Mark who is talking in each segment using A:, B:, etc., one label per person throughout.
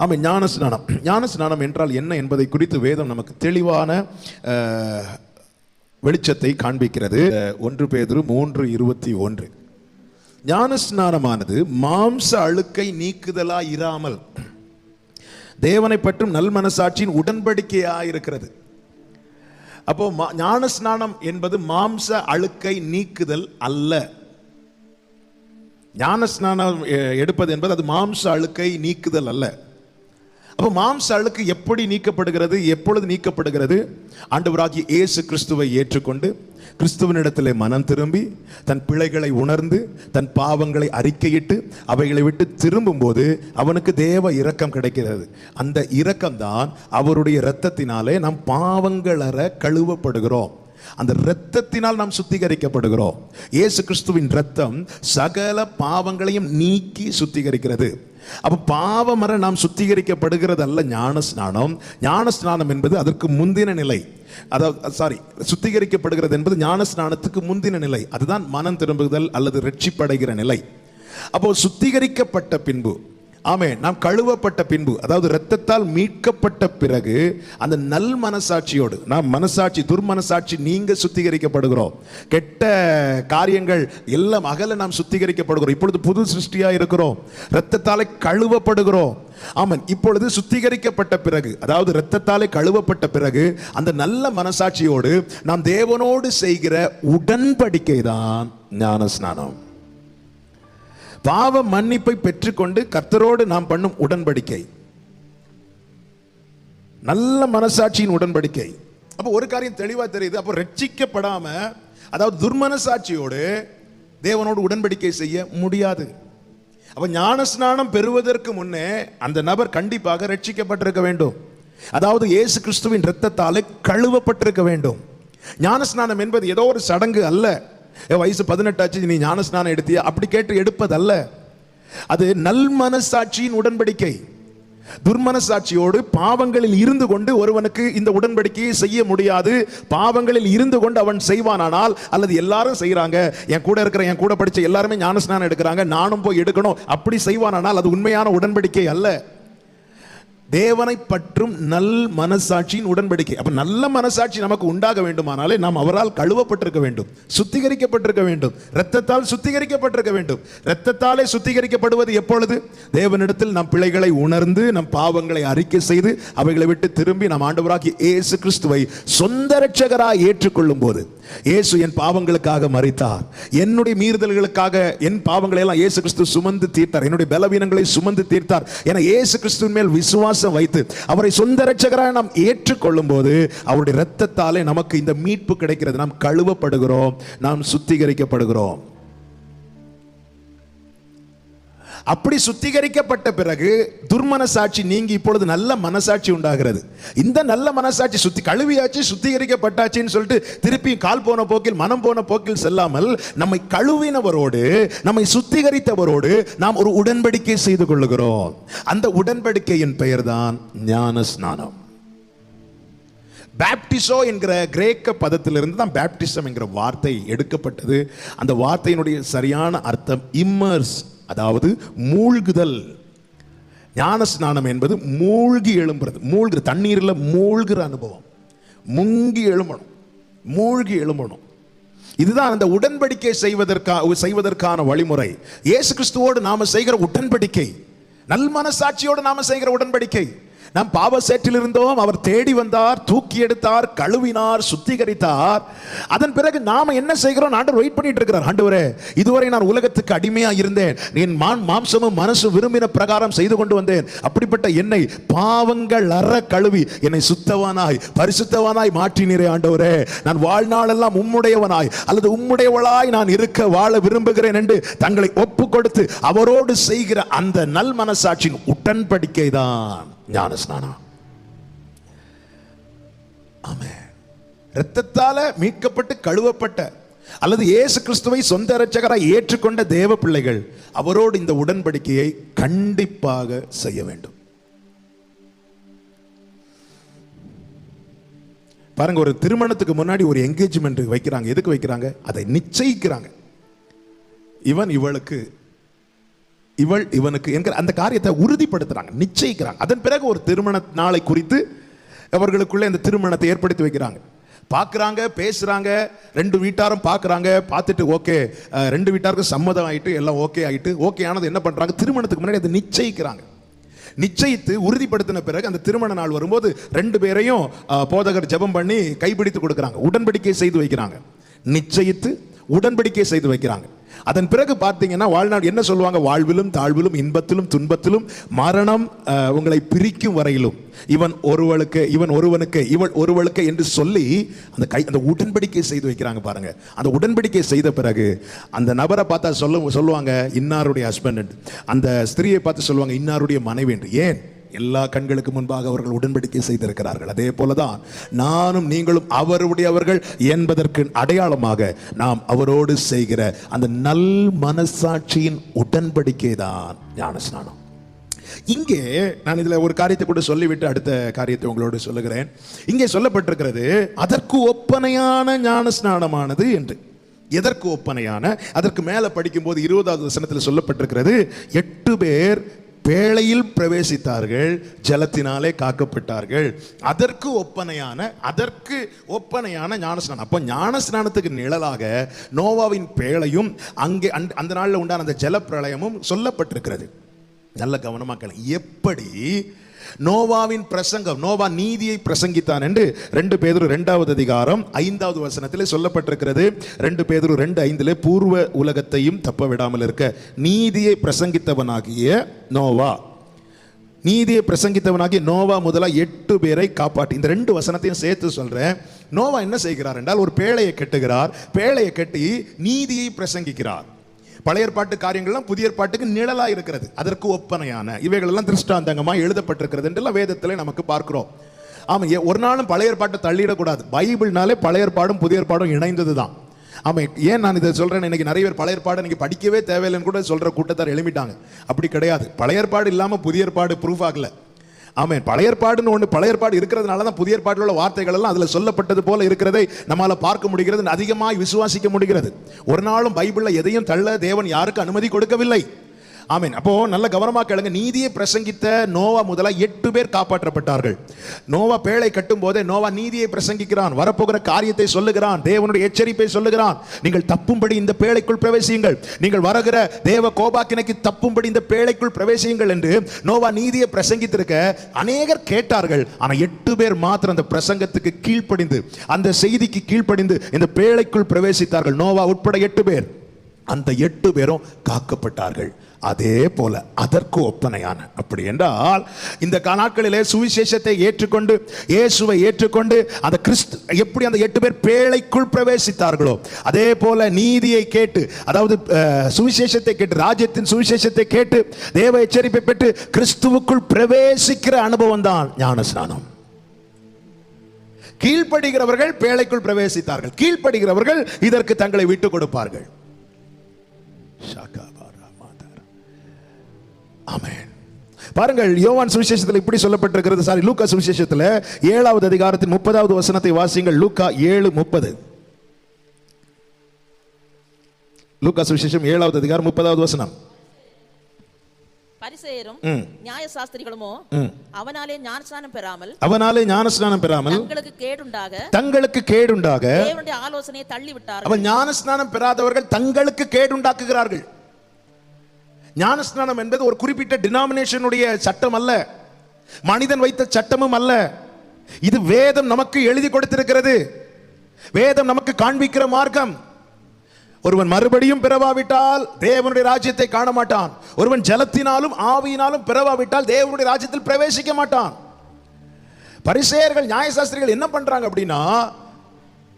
A: ஆமாம், ஞானஸ்நானம். ஞானஸ்நானம் என்றால் என்ன என்பதை குறித்து வேதம் நமக்கு தெளிவான வெளிச்சத்தை காண்பிக்கிறது. 1 பேதுரு 3:21. ஞானஸ்நானமானது மாம்ச அழுக்கை நீக்குதலா இராமல் தேவனை பற்றும் நல் மனசாட்சியின் உடன்படிக்கையாயிருக்கிறது. அப்போ ஞானஸ்நானம் என்பது மாம்ச அழுக்கை நீக்குதல் அல்ல. ஞானஸ்நானம் எடுப்பது என்பது அது மாம்ச அழுக்கை நீக்குதல் அல்ல. அப்போ மாம்ச அழுக்கு எப்படி நீக்கப்படுகிறது, எப்பொழுது நீக்கப்படுகிறது? ஆண்டவராகிய இயேசு கிறிஸ்துவை ஏற்றுக்கொண்டு கிறிஸ்துவனிடத்திலே மனம் திரும்பி தன் பிழைகளை உணர்ந்து தன் பாவங்களை அறிக்கையிட்டு அவைகளை விட்டு திரும்பும்போது அவனுக்கு தேவ இரக்கம் கிடைக்கிறது. அந்த இரக்கம்தான் அவருடைய இரத்தத்தினாலே நாம் பாவங்களற கழுவப்படுகிறோம். அந்த இரத்தத்தினால் நாம் சுத்திகரிக்கப்படுகிறோம். இயேசு கிறிஸ்துவின் இரத்தம் சகல பாவங்களையும் நீக்கி சுத்திகரிக்கிறது. அப்ப பாவமர நாம் சுத்திகரிக்கப்படுகிறது அல்ல ஞானஸ்நானம். ஞானஸ்நானம் என்பது அதற்கு முந்தின நிலை. அதாவது சுத்திகரிக்கப்படுகிறது என்பது ஞானஸ்நானத்துக்கு முந்தின நிலை. அதுதான் மனம் திரும்புதல் அல்லது ரட்சிப்படைகிற நிலை. அப்போ சுத்திகரிக்கப்பட்ட பின்பு, நாம் கழுவப்பட்ட பின்பு, அதாவது இரத்தத்தால் மீட்கப்பட்ட பிறகு அந்த நல் மனசாட்சியோடு நாம் மனசாட்சி துர்மனசாட்சி நீங்க சுத்திகரிக்கப்படுகிறோம். கெட்ட காரியங்கள் எல்லாம் அகல நாம் சுத்திகரிக்கப்படுகிறோம். இப்பொழுது புது சிருஷ்டியா இருக்கிறோம், இரத்தத்தாலே கழுவப்படுகிறோம். ஆமாம், இப்பொழுது சுத்திகரிக்கப்பட்ட பிறகு, அதாவது இரத்தத்தாலே கழுவப்பட்ட பிறகு அந்த நல்ல மனசாட்சியோடு நாம் தேவனோடு செய்கிற உடன்படிக்கை தான் ஞானஸ்நானம். பாவ மன்னிப்பை பெற்றுக்கொண்டு கர்த்தரோடு நாம் பண்ணும் உடன்படிக்கை, நல்ல மனசாட்சியின் உடன்படிக்கை. அப்போ ஒரு காரியம் தெளிவா தெரியுது. அப்போ ரட்சிக்கப்படாம, அதாவது துர்மனசாட்சியோடு தேவனோடு உடன்படிக்கை செய்ய முடியாது. அப்ப ஞானஸ்நானம் பெறுவதற்கு முன்னே அந்த நபர் கண்டிப்பாக ரட்சிக்கப்பட்டிருக்க வேண்டும். அதாவது இயேசு கிறிஸ்துவின் இரத்தத்தாலே கழுவப்பட்டிருக்க வேண்டும். ஞானஸ்நானம் என்பது ஏதோ ஒரு சடங்கு அல்ல. வயசு 18 ஆச்சு, நீ ஞானஸ்நானம் எடுத்தியா அப்படி கேட்டு எடுப்பதல்ல. அது நல் மனசாட்சியின் உடன்படிக்கை. துர்மனசாட்சியோடு பாவங்களில் இருந்து கொண்டு ஒருவனுக்கு இந்த உடன்படிக்கையை செய்ய முடியாது. பாவங்களில் இருந்து கொண்டு அவன் செய்வானானால், அல்லது எல்லாரும் செய்யறாங்க, என் கூட இருக்கிற என் கூட படிச்ச எல்லாருமே ஞானஸ்நானம் எடுக்கிறாங்க, நானும் போய் எடுக்கணும், அப்படி செய்வானானால் அது உண்மையான உடன்படிக்கை அல்ல. தேவனை பற்றும் நல் மனசாட்சியின் உடன்படிக்கை. அப்ப நல்ல மனசாட்சி நமக்கு உண்டாக வேண்டுமானாலே நாம் அவரால் கழுவப்பட்டிருக்க வேண்டும், சுத்திகரிக்கப்பட்டிருக்க வேண்டும், இரத்தத்தால் சுத்திகரிக்கப்பட்டிருக்க வேண்டும். இரத்தத்தாலே சுத்திகரிக்கப்படுவது எப்பொழுது? தேவனிடத்தில் நம் பிழைகளை உணர்ந்து நம் பாவங்களை அறிக்கை செய்து அவைகளை விட்டு திரும்பி நம் ஆண்டவராகிய இயேசு கிறிஸ்துவை சொந்த இரட்சகராய் ஏற்றுக்கொள்ளும் போது. இயேசு என் பாவங்களுக்காக மரித்தார், என்னுடைய மீறுதல்களுக்காக என் பாவங்களை எல்லாம் இயேசு கிறிஸ்து சுமந்து தீர்த்தார், என்னுடைய பலவீனங்களை சுமந்து தீர்த்தார் என இயேசு கிறிஸ்துவின் மேல் விசுவாசம் வைத்து அவரை சொந்த இரட்சகராய் நாம் ஏற்றுக்கொள்ளும் போது அவருடைய இரத்தத்தாலே நமக்கு இந்த மீட்பு கிடைக்கிறது. நாம் கழுவப்படுகிறோம், நாம் சுத்திகரிக்கப்படுகிறோம். அப்படி சுத்திகரிக்கப்பட்ட பிறகு துர்மனசாட்சி நீங்கி இப்பொழுது நல்ல மனசாட்சி உண்டாகிறது. இந்த நல்ல மனசாட்சி கழுவியாச்சு, சுத்திகரிக்கப்பட்டாச்சுன்னு சொல்லிட்டு திருப்பி கால் போன போக்கில் மனம் போன போக்கில் செல்லாமல் நம்மை கழுவினவரோடு நம்மை சுத்திகரித்தவரோடு நாம் ஒரு உடன்படிக்கை செய்து கொள்ளுகிறோம். அந்த உடன்படிக்கையின் பெயர் தான் ஞானஸ்நானம். பேப்டிசோ என்கிற கிரேக்க பதத்திலிருந்து தான் பேப்டிசம் என்கிற வார்த்தை எடுக்கப்பட்டது. அந்த வார்த்தையினுடைய சரியான அர்த்தம் இம்மர்ஸ், அதாவது மூழ்குதல். ஞானஸ்நானம் என்பது மூழ்கி எழும்புறது, மூழ்கு தண்ணீரில் மூழ்கிற அனுபவம், முங்கி எழும்பணும், மூழ்கி எழும்பணும். இதுதான் அந்த உடன்படிக்கை செய்வதற்கான வழிமுறை. இயேசு கிறிஸ்துவோடு நாம செய்கிற உடன்படிக்கை, நல் மனசாட்சியோடு நாம செய்கிற உடன்படிக்கை. நாம் பாவ சேற்றில் இருந்தோம், அவர் தேடி வந்தார், தூக்கி எடுத்தார், கழுவினார், சுத்திகரித்தார். அதன் பிறகு நாம என்ன செய்கிறோம்? ஆண்டவர் வெயிட் பண்ணிட்டு இருக்கிறார். ஆண்டவரே, இதுவரை நான் உலகத்துக்கு அடிமையா இருந்தேன், என் மாம்சமும் மனசு விரும்பின பிரகாரம் செய்து கொண்டு வந்தேன். அப்படிப்பட்ட என்னை பாவங்கள் அற கழுவி என்னை சுத்தவானாய் பரிசுத்தவானாய் மாற்றினீரே ஆண்டவரே. நான் வாழ்நாளெல்லாம் உம்முடையவனாய் அல்லது உம்முடையவளாய் நான் இருக்க வாழ விரும்புகிறேன் என்று தங்களை ஒப்பு கொடுத்து அவரோடு செய்கிற அந்த நல் மனசாட்சியின் உடன்படிக்கை தான் ஞானஸ்நானம். ஆமென். இரத்தத்தால மீட்கப்பட்டு கழுவப்பட்ட அல்லது இயேசு கிறிஸ்துவை சொந்த இரட்சகராய் ஏற்றுக்கொண்ட தேவ பிள்ளைகள் அவரோடு இந்த உடன்படிக்கையை கண்டிப்பாக செய்ய வேண்டும். பாருங்க, ஒரு திருமணத்துக்கு முன்னாடி ஒரு என்கேஜ்மெண்ட் வைக்கிறாங்க. எதுக்கு வைக்கிறாங்க? அதை நிச்சயிக்கிறாங்க. இவன் இவளுக்கு இவள் இவனுக்கு என்கிற அந்த காரியத்தை உறுதிப்படுத்துறாங்க, நிச்சயிக்கிறாங்க. அதன் பிறகு ஒரு திருமண நாளை குறித்து அவர்களுக்குள்ள இந்த திருமணத்தை ஏற்படுத்தி வைக்கிறாங்க. பார்க்குறாங்க, பேசுகிறாங்க, ரெண்டு வீட்டாரும் பார்க்குறாங்க, பார்த்துட்டு ஓகே, ரெண்டு வீட்டாருக்கும் சம்மதம் ஆகிட்டு எல்லாம் ஓகே ஆகிட்டு, ஓகே ஆனது என்ன பண்ணுறாங்க, திருமணத்துக்கு முன்னாடி அதை நிச்சயிக்கிறாங்க. நிச்சயித்து உறுதிப்படுத்தின பிறகு அந்த திருமண நாள் வரும்போது ரெண்டு பேரையும் போதகர் ஜெபம் பண்ணி கைப்பிடித்து கொடுக்குறாங்க, உடன்படிக்கை செய்து வைக்கிறாங்க. நிச்சயித்து உடன்படிக்கை செய்து வைக்கிறாங்க. அதன் பிறகு பார்த்தீங்கன்னா வாழ்நாள் என்ன சொல்லுவாங்க, வாழ்விலும் தாழ்விலும் இன்பத்திலும் துன்பத்திலும் மரணம் உங்களை பிரிக்கும் வரையிலும் இவன் ஒருவனுக்கு இவன் ஒருவனுக்கு இவள் ஒருவளுக்கு என்று சொல்லி அந்த உடன்படிக்கை செய்து வைக்கிறாங்க. பாருங்க, அந்த உடன்படிக்கை செய்த பிறகு அந்த நபரை பார்த்தா சொல்லுவாங்க இன்னாருடைய ஹஸ்பண்ட், அந்த ஸ்திரியை பார்த்து சொல்லுவாங்க இன்னாருடைய மனைவி என்று. ஏன்? எல்லா கண்களுக்கு முன்பாக அவர்கள் உடன்படிக்கை செய்திருக்கிறார்கள். அதே போலதான் நானும் நீங்களும் அவருடையவர்கள் என்பதற்கு அடையாளமாக நாம் அவரோடு செய்கிற அந்த நல் மனசாட்சியின் உடன்படிக்கை தான் ஞானஸ்நானம். இங்கே நான் இதுல ஒரு காரியத்தை கூட சொல்லிவிட்டு அடுத்த காரியத்தை உங்களோடு சொல்லுகிறேன். இங்கே சொல்லப்பட்டிருக்கிறது அதற்கு ஒப்பனையான ஞானஸ்நானமானது என்று. எதற்கு ஒப்பனையான? அதற்கு மேல படிக்கும் போது 20வது வசனத்தில் சொல்லப்பட்டிருக்கிறது 8 பேர் பேழையில் பிரவேசித்தார்கள், ஜலத்தினாலே காக்கப்பட்டார்கள். அதற்கு ஒப்பனையான ஞானஸ்நானம். அப்போ ஞானஸ்நானத்துக்கு நிழலாக நோவாவின் பேழையும் அங்கே அந்த நாளில் உண்டான அந்த ஜல பிரளயமும் சொல்லப்பட்டிருக்கிறது. நல்ல கவனமாக கேளுங்க. எப்படி நோவாவின் பிரசங்கம், நோவா நீதியை பிரசங்கித்தான் என்று 2 பேதுரு 2வது அதிகாரம் 5வது வசனத்திலே சொல்லப்பட்டிருக்கிறது. 2 பேதுரு 2:5 பூர்வ உலகத்தையும் தப்ப விடாமல் இருக்க நீதியை பிரசங்கித்தவனாகிய நோவா முதலா 8 பேரை காப்பாற்றி. இந்த 2 வசனத்தையும் சேர்த்து சொல்றேன். நோவா என்ன செய்கிறார் என்றால் ஒரு பேழையை கட்டுகிறார். பேழையை கட்டி நீதியை பிரசங்கிக்கிறார். பழைய ஏற்பாட்டு காரியங்கள்லாம் புதிய ஏற்பாட்டுக்கு நிழலா இருக்கிறது. அதற்கு ஒப்பனையான இவைகள் எல்லாம் திருஷ்டாந்தங்கமா எழுதப்பட்டிருக்கிறது என்றெல்லாம் வேதத்திலே நமக்கு பார்க்கிறோம். ஆமா, ஒரு நாளும் பழைய ஏற்பாட்டை தள்ளிடக்கூடாது. பைபிள்னாலே பழைய ஏற்பாடும் புதிய ஏற்பாடும் இணைந்தது தான். ஆமா, ஏன் நான் இதை சொல்றேன், இன்னைக்கு நிறைய பேர் பழைய ஏற்பாடு இன்னைக்கு படிக்கவே தேவையில்லைன்னு கூட சொல்ற கூட்டத்தார் எழுப்பிட்டாங்க. அப்படி கிடையாது. பழைய ஏற்பாடு இல்லாம புதிய ஏற்பாடு ப்ரூஃப் ஆகல. ஆமென். பழைய ஏற்பாடுன்னு ஒன்று, பழைய ஏற்பாடு இருக்கிறதுனால தான் புதிய ஏற்பாட்டில் உள்ள வார்த்தைகள் எல்லாம் அதில் சொல்லப்பட்டது போல இருக்கிறதை நம்மால பார்க்க முடிகிறது, அதிகமாக விசுவாசிக்க முடிகிறது. ஒரு நாளும் பைபிளில் எதையும் தள்ள தேவன் யாருக்கு அனுமதி கொடுக்கவில்லை. ஆமென். அப்போ நல்ல கவனமாக கேளுங்க. நீதியை பிரசங்கித்த நோவா முதலா 8 பேர் காப்பாற்றப்பட்டார்கள். நோவா பேழை கட்டும் போதே நோவா நீதியை பிரசங்கிக்கிறான், வரப்போகிற காரியத்தை சொல்லுகிறான், தேவனுடைய எச்சரிப்பை சொல்லுகிறான். நீங்கள் தப்பும்படி இந்த பேழைக்குள் பிரவேசியுங்கள், நீங்கள் வருகிற தேவ கோபாக்கினைக்கு தப்பும்படி இந்த பேழைக்குள் பிரவேசியுங்கள் என்று நோவா நீதியை பிரசங்கித்திருக்க அநேகர் கேட்டார்கள். ஆனா 8 பேர் மாத்திரம் அந்த பிரசங்கத்துக்கு கீழ்ப்படிந்து, அந்த செய்திக்கு கீழ்ப்படிந்து இந்த பேழைக்குள் பிரவேசித்தார்கள். நோவா உட்பட 8 பேர். அந்த 8 பேரும் காக்கப்பட்டார்கள். அதே போல அதற்கு ஒப்பனையான, அப்படி என்றால் இந்த நாட்களிலே சுவிசேஷத்தை ஏற்றுக்கொண்டு இயேசுவை ஏற்றுக்கொண்டு அந்த கிறிஸ்து எப்படி அந்த 8 பேர் பேழைக்குள் பிரவேசித்தார்களோ அதே போல நீதியை கேட்டு, அதாவது சுவிசேஷத்தை கேட்டு, ராஜ்யத்தின் சுவிசேஷத்தை கேட்டு தேவ எச்சரிப்பை பெற்று கிறிஸ்துவுக்குள் பிரவேசிக்கிற அனுபவம் தான் ஞானஸ்நானம். கீழ்ப்படுகிறவர்கள் பேழைக்குள் பிரவேசித்தார்கள், கீழ்ப்படுகிறவர்கள் இதற்கு தங்களை விட்டுக் கொடுப்பார்கள். ஆமென். பாருங்கள், யோவான் சுவிசேஷத்தில் இப்படி சொல்லப்பட்டிருக்கிறது. லூக்கா சுவிசேஷத்தில் 7வது அதிகாரத்தின் 30வது வசனத்தை வாசியுங்கள். லூக்கா 7:30. லூக்கா சுவிசேஷம் 7வது அதிகாரம் 30வது வசனம்.
B: பரிசேயரும் நியாயசாஸ்திரிகளுமோ அவனாலே ஞானஸ்நானம் பெறாமல் தங்களுக்கு கேடுண்டாக தேவனுடைய ஆலோசனையை தள்ளிவிட்டார்கள்.
A: அவன் ஞானஸ்நானம் பெறாதவர்கள் தங்களுக்கு கேடுண்டாக்குகிறார்கள். ஞானஸ்நானம் என்பது ஒரு குறிப்பிட்ட டினாமினேஷனுடைய சட்டம் அல்ல, மனிதன் வைத்த சட்டமும் அல்ல. இது வேதம் நமக்கு எழுதி கொடுத்திருக்கிறது, வேதம் நமக்கு காண்பிக்கிற மார்க்கம். ஒருவன் மறுபடியும் பிறவாவிட்டால் தேவனுடைய ராஜ்யத்தை காண மாட்டான். ஒருவன் ஜலத்தினாலும் ஆவியினாலும் பிறவாவிட்டால் தேவனுடைய ராஜ்யத்தில் பிரவேசிக்க மாட்டான். பரிசேயர்கள் நியாயசாஸ்திரிகள் என்ன பண்றாங்க அப்படின்னா,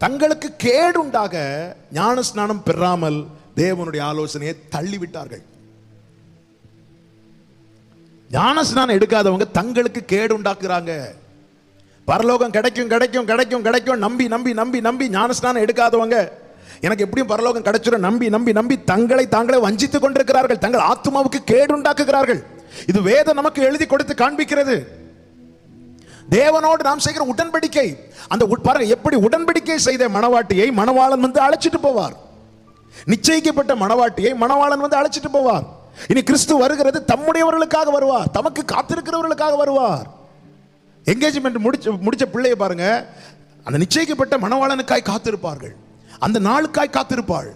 A: தங்களுக்கு கேடுண்டாக ஞானஸ்நானம் பெறாமல் தேவனுடைய ஆலோசனையை தள்ளிவிட்டார்கள். ஞானஸ்நானம் எடுக்காதவங்க தங்களுக்கு கேடு உண்டாக்குறாங்க. பரலோகம் கிடைக்கும் கிடைக்கும் கிடைக்கும் கிடைக்கும் நம்பி நம்பி நம்பி நம்பி ஞானஸ்நானம் எடுக்காதவங்க எனக்கு எப்படியும் பரலோகம் கிடைச்சிடும் நம்பி நம்பி நம்பி தங்களை தாங்களே வஞ்சித்துக் கொண்டிருக்கிறார்கள், தங்கள் ஆத்மாவுக்கு கேடு உண்டாக்குகிறார்கள். இது வேதம் நமக்கு எழுதி கொடுத்து காண்பிக்கிறது. தேவனோடு நாம் செய்கிற உடன்படிக்கை, அந்த பாருங்க எப்படி உடன்படிக்கை செய்த மணவாட்டியை மணவாளன் வந்து அழைச்சிட்டு போவார். நிச்சயிக்கப்பட்ட மணவாட்டியை மணவாளன் வந்து அழைச்சிட்டு போவார். இனி கிறிஸ்து வருகிறது தம்முடையவர்களுக்காக வருவார், தமக்கு காத்திருக்கிறவர்களுக்காக வருவார். என்கேஜ்மெண்ட் முடிச்ச பிள்ளைய பாருங்க, அந்த நிச்சயிக்கப்பட்ட மணவாளனுக்காய் காத்திருப்பார்கள், அந்த நாளுக்காய் காத்திருப்பாள்.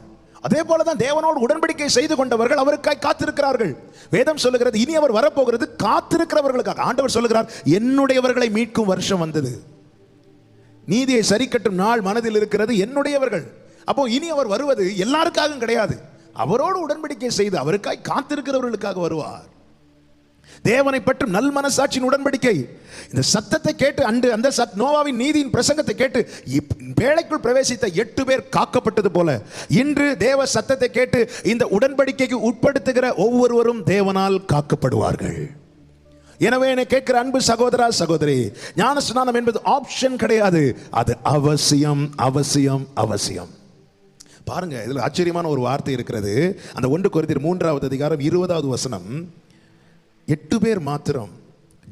A: அதே போலதான் தேவனோடு உடன்படிக்கை செய்து கொண்டவர்கள் அவருக்காய் காத்திருக்கிறார்கள். வேதம் சொல்லுகிறது இனி அவர் வரப்போகிறது காத்திருக்கிறவர்களுக்காக. ஆண்டவர் சொல்லுகிறார், என்னுடையவர்களை மீட்கும் வருஷம் வந்தது, நீதியை சரி கட்டும் நாள் மனதில் இருக்கிறது, என்னுடையவர்கள். அப்போ இனி அவர் வருவது எல்லாருக்காகவும் கிடையாது, அவரோடு உடன்படிக்கை செய்து அவருக்காய் காத்திருக்கிறவர்களுக்காக வருவார். தேவனை பற்றும் நல் மனசாட்சியின் உடன்படிக்கை. இந்த சத்தத்தை கேட்டு அந்த நோவாவின் நீதியின் பிரசங்கத்தை கேட்டு பேழைக்குள் பிரவேசித்த 8 பேர் காக்கப்பட்டது போல இன்று தேவ சத்தத்தை கேட்டு இந்த உடன்படிக்கைக்கு உட்படுத்துகிற ஒவ்வொருவரும் தேவனால் காக்கப்படுவார்கள். எனவே என்னை கேட்கிற அன்பு சகோதரா சகோதரி, ஞானஸ்நானம் என்பது ஆப்ஷன் கிடையாது, அது அவசியம் அவசியம் அவசியம். பாருங்க, இதுல ஆச்சரியமான ஒரு வார்த்தை இருக்கிறது. அந்த 1 கொரிந்தியர் 3வது அதிகாரம் 20வது வசனம், 8 பேர் மாத்திரம்